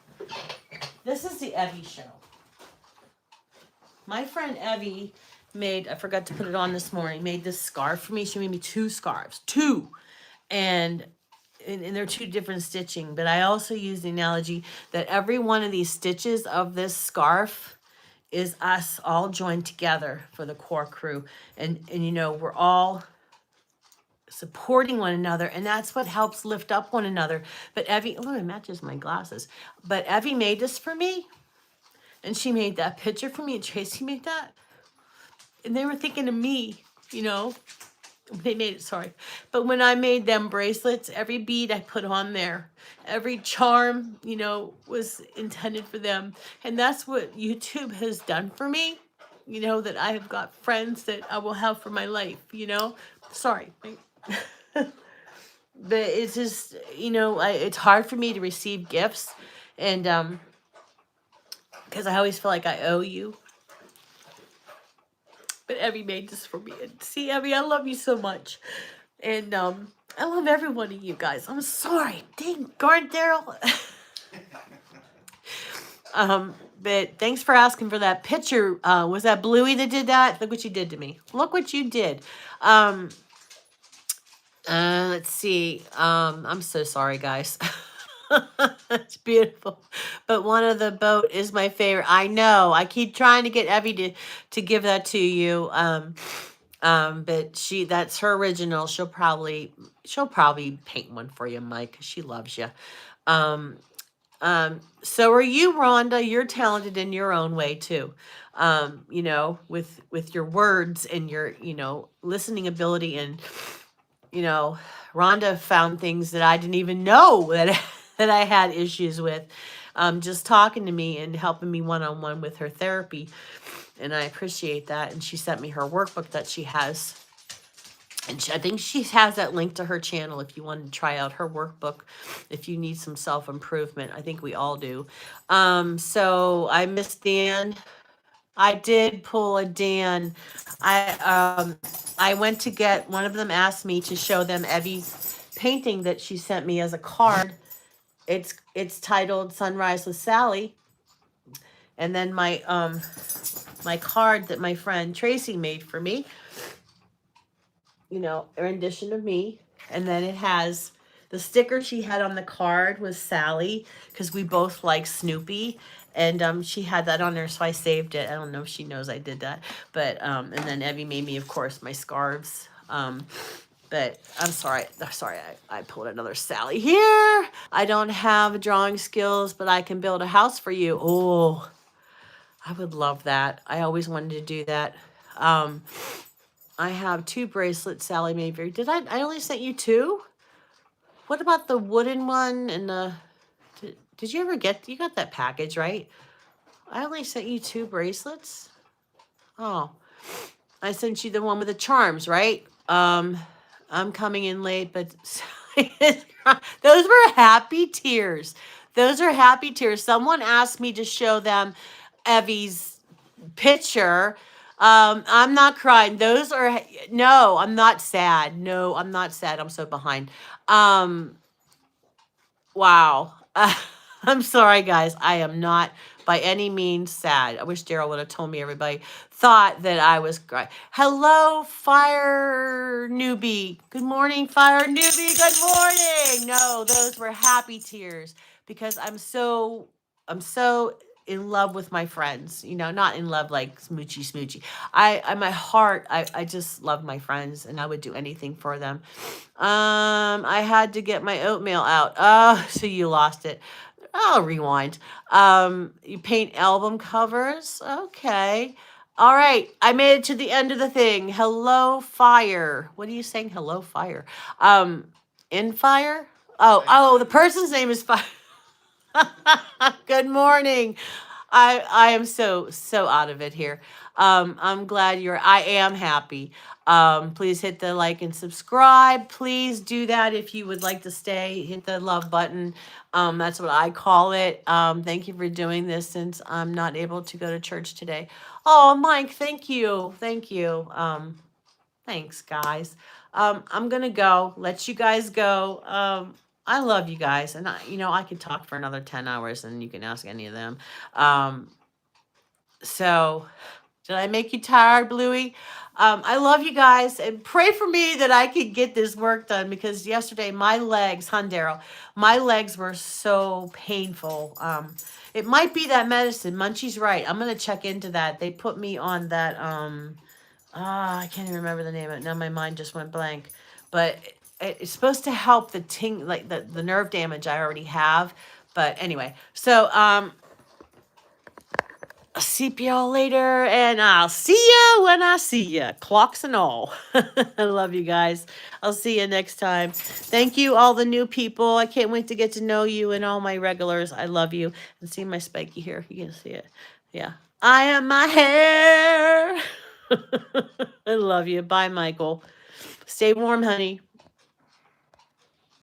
Speaker 1: This is the Evie show. My friend Evie made, I forgot to put it on this morning, made this scarf for me. She made me 2 scarves. 2. And they're 2 different stitching. But I also use the analogy that every one of these stitches of this scarf is us all joined together for the core crew. And you know, we're all supporting one another, and that's what helps lift up one another. But Evie, oh, it matches my glasses. But Evie made this for me, and she made that picture for me, and Tracy made that. And they were thinking of me, you know. They made it, sorry. But when I made them bracelets, every bead I put on there, every charm, you know, was intended for them. And that's what YouTube has done for me. You know, that I have got friends that I will have for my life, you know. Sorry. But it's just, you know, it's hard for me to receive gifts. And because I always feel like I owe you. But Evie made this for me. And see, Evie, I love you so much. And I love every one of you guys. I'm sorry. Dang, guard Daryl. But thanks for asking for that picture. Was that Bluey that did that? Look what you did to me. Look what you did. Let's see. I'm so sorry, guys. It's beautiful. But one of the boat is my favorite. I know. I keep trying to get Evie to give that to you. But that's her original. She'll probably paint one for you, Mike, 'cause she loves you. So are you, Rhonda. You're talented in your own way too. You know, with your words and your, you know, listening ability, and you know, Rhonda found things that I didn't even know that that I had issues with. Just talking to me and helping me one-on-one with her therapy. And I appreciate that. And she sent me her workbook that she has. And I think she has that link to her channel if you want to try out her workbook, if you need some self-improvement. I think we all do. So I miss Dan. I did pull a Dan. I went to get, one of them asked me to show them Evie's painting that she sent me as a card. It's titled Sunrise with Sally. And then my my card that my friend Tracy made for me, you know, a rendition of me. And then it has the sticker she had on the card was Sally, because we both like Snoopy. And she had that on there, so I saved it. I don't know if she knows I did that. But and then Evie made me, of course, my scarves. But I'm sorry. I pulled another Sally here. I don't have drawing skills, but I can build a house for you. Oh, I would love that. I always wanted to do that. I have 2 bracelets Sally made for you. Did I only sent you 2? What about the wooden one and the... Did you ever get... You got that package, right? I only sent you 2 bracelets? Oh. I sent you the one with the charms, right? I'm coming in late, but... Those were happy tears. Those are happy tears. Someone asked me to show them Evie's picture. I'm not crying. Those are, no, I'm not sad. No, I'm not sad. I'm so behind. Wow. I'm sorry, guys. I am not by any means sad. I wish Daryl would have told me everybody thought that I was crying. Hello, Fire Newbie. Good morning, Fire Newbie. Good morning. No, those were happy tears because I'm so in love with my friends, you know, not in love like smoochy. My heart, I just love my friends and I would do anything for them. I had to get my oatmeal out. Oh, so you lost it. I'll rewind. You paint album covers. Okay. All right. I made it to the end of the thing. Hello, Fire. What are you saying? Hello, Fire. In Fire? Oh, the person's name is Fire. Good morning. I am so out of it here. I'm glad I am happy. Please hit the like and subscribe. Please do that if you would like to stay. Hit the love button. That's what I call it. Thank you for doing this since I'm not able to go to church today. Oh, Mike, thank you. Thank you. Thanks, guys. I'm gonna go. Let you guys go. I love you guys, and I could talk for another 10 hours, and you can ask any of them. Um, so, did I make you tired, Bluey? I love you guys, and pray for me that I could get this work done because yesterday my legs, Daryl, my legs were so painful. It might be that medicine. Munchie's right. I'm gonna check into that. They put me on that. I can't even remember the name of it. Now my mind just went blank. But it's supposed to help like the nerve damage I already have. But anyway, so I'll see y'all later, and I'll see ya when I see ya, clocks and all. I love you guys. I'll see you next time. Thank you, all the new people. I can't wait to get to know you and all my regulars. I love you. And see my spiky here. You can see it. Yeah. I am my hair. I love you. Bye, Michael. Stay warm, honey.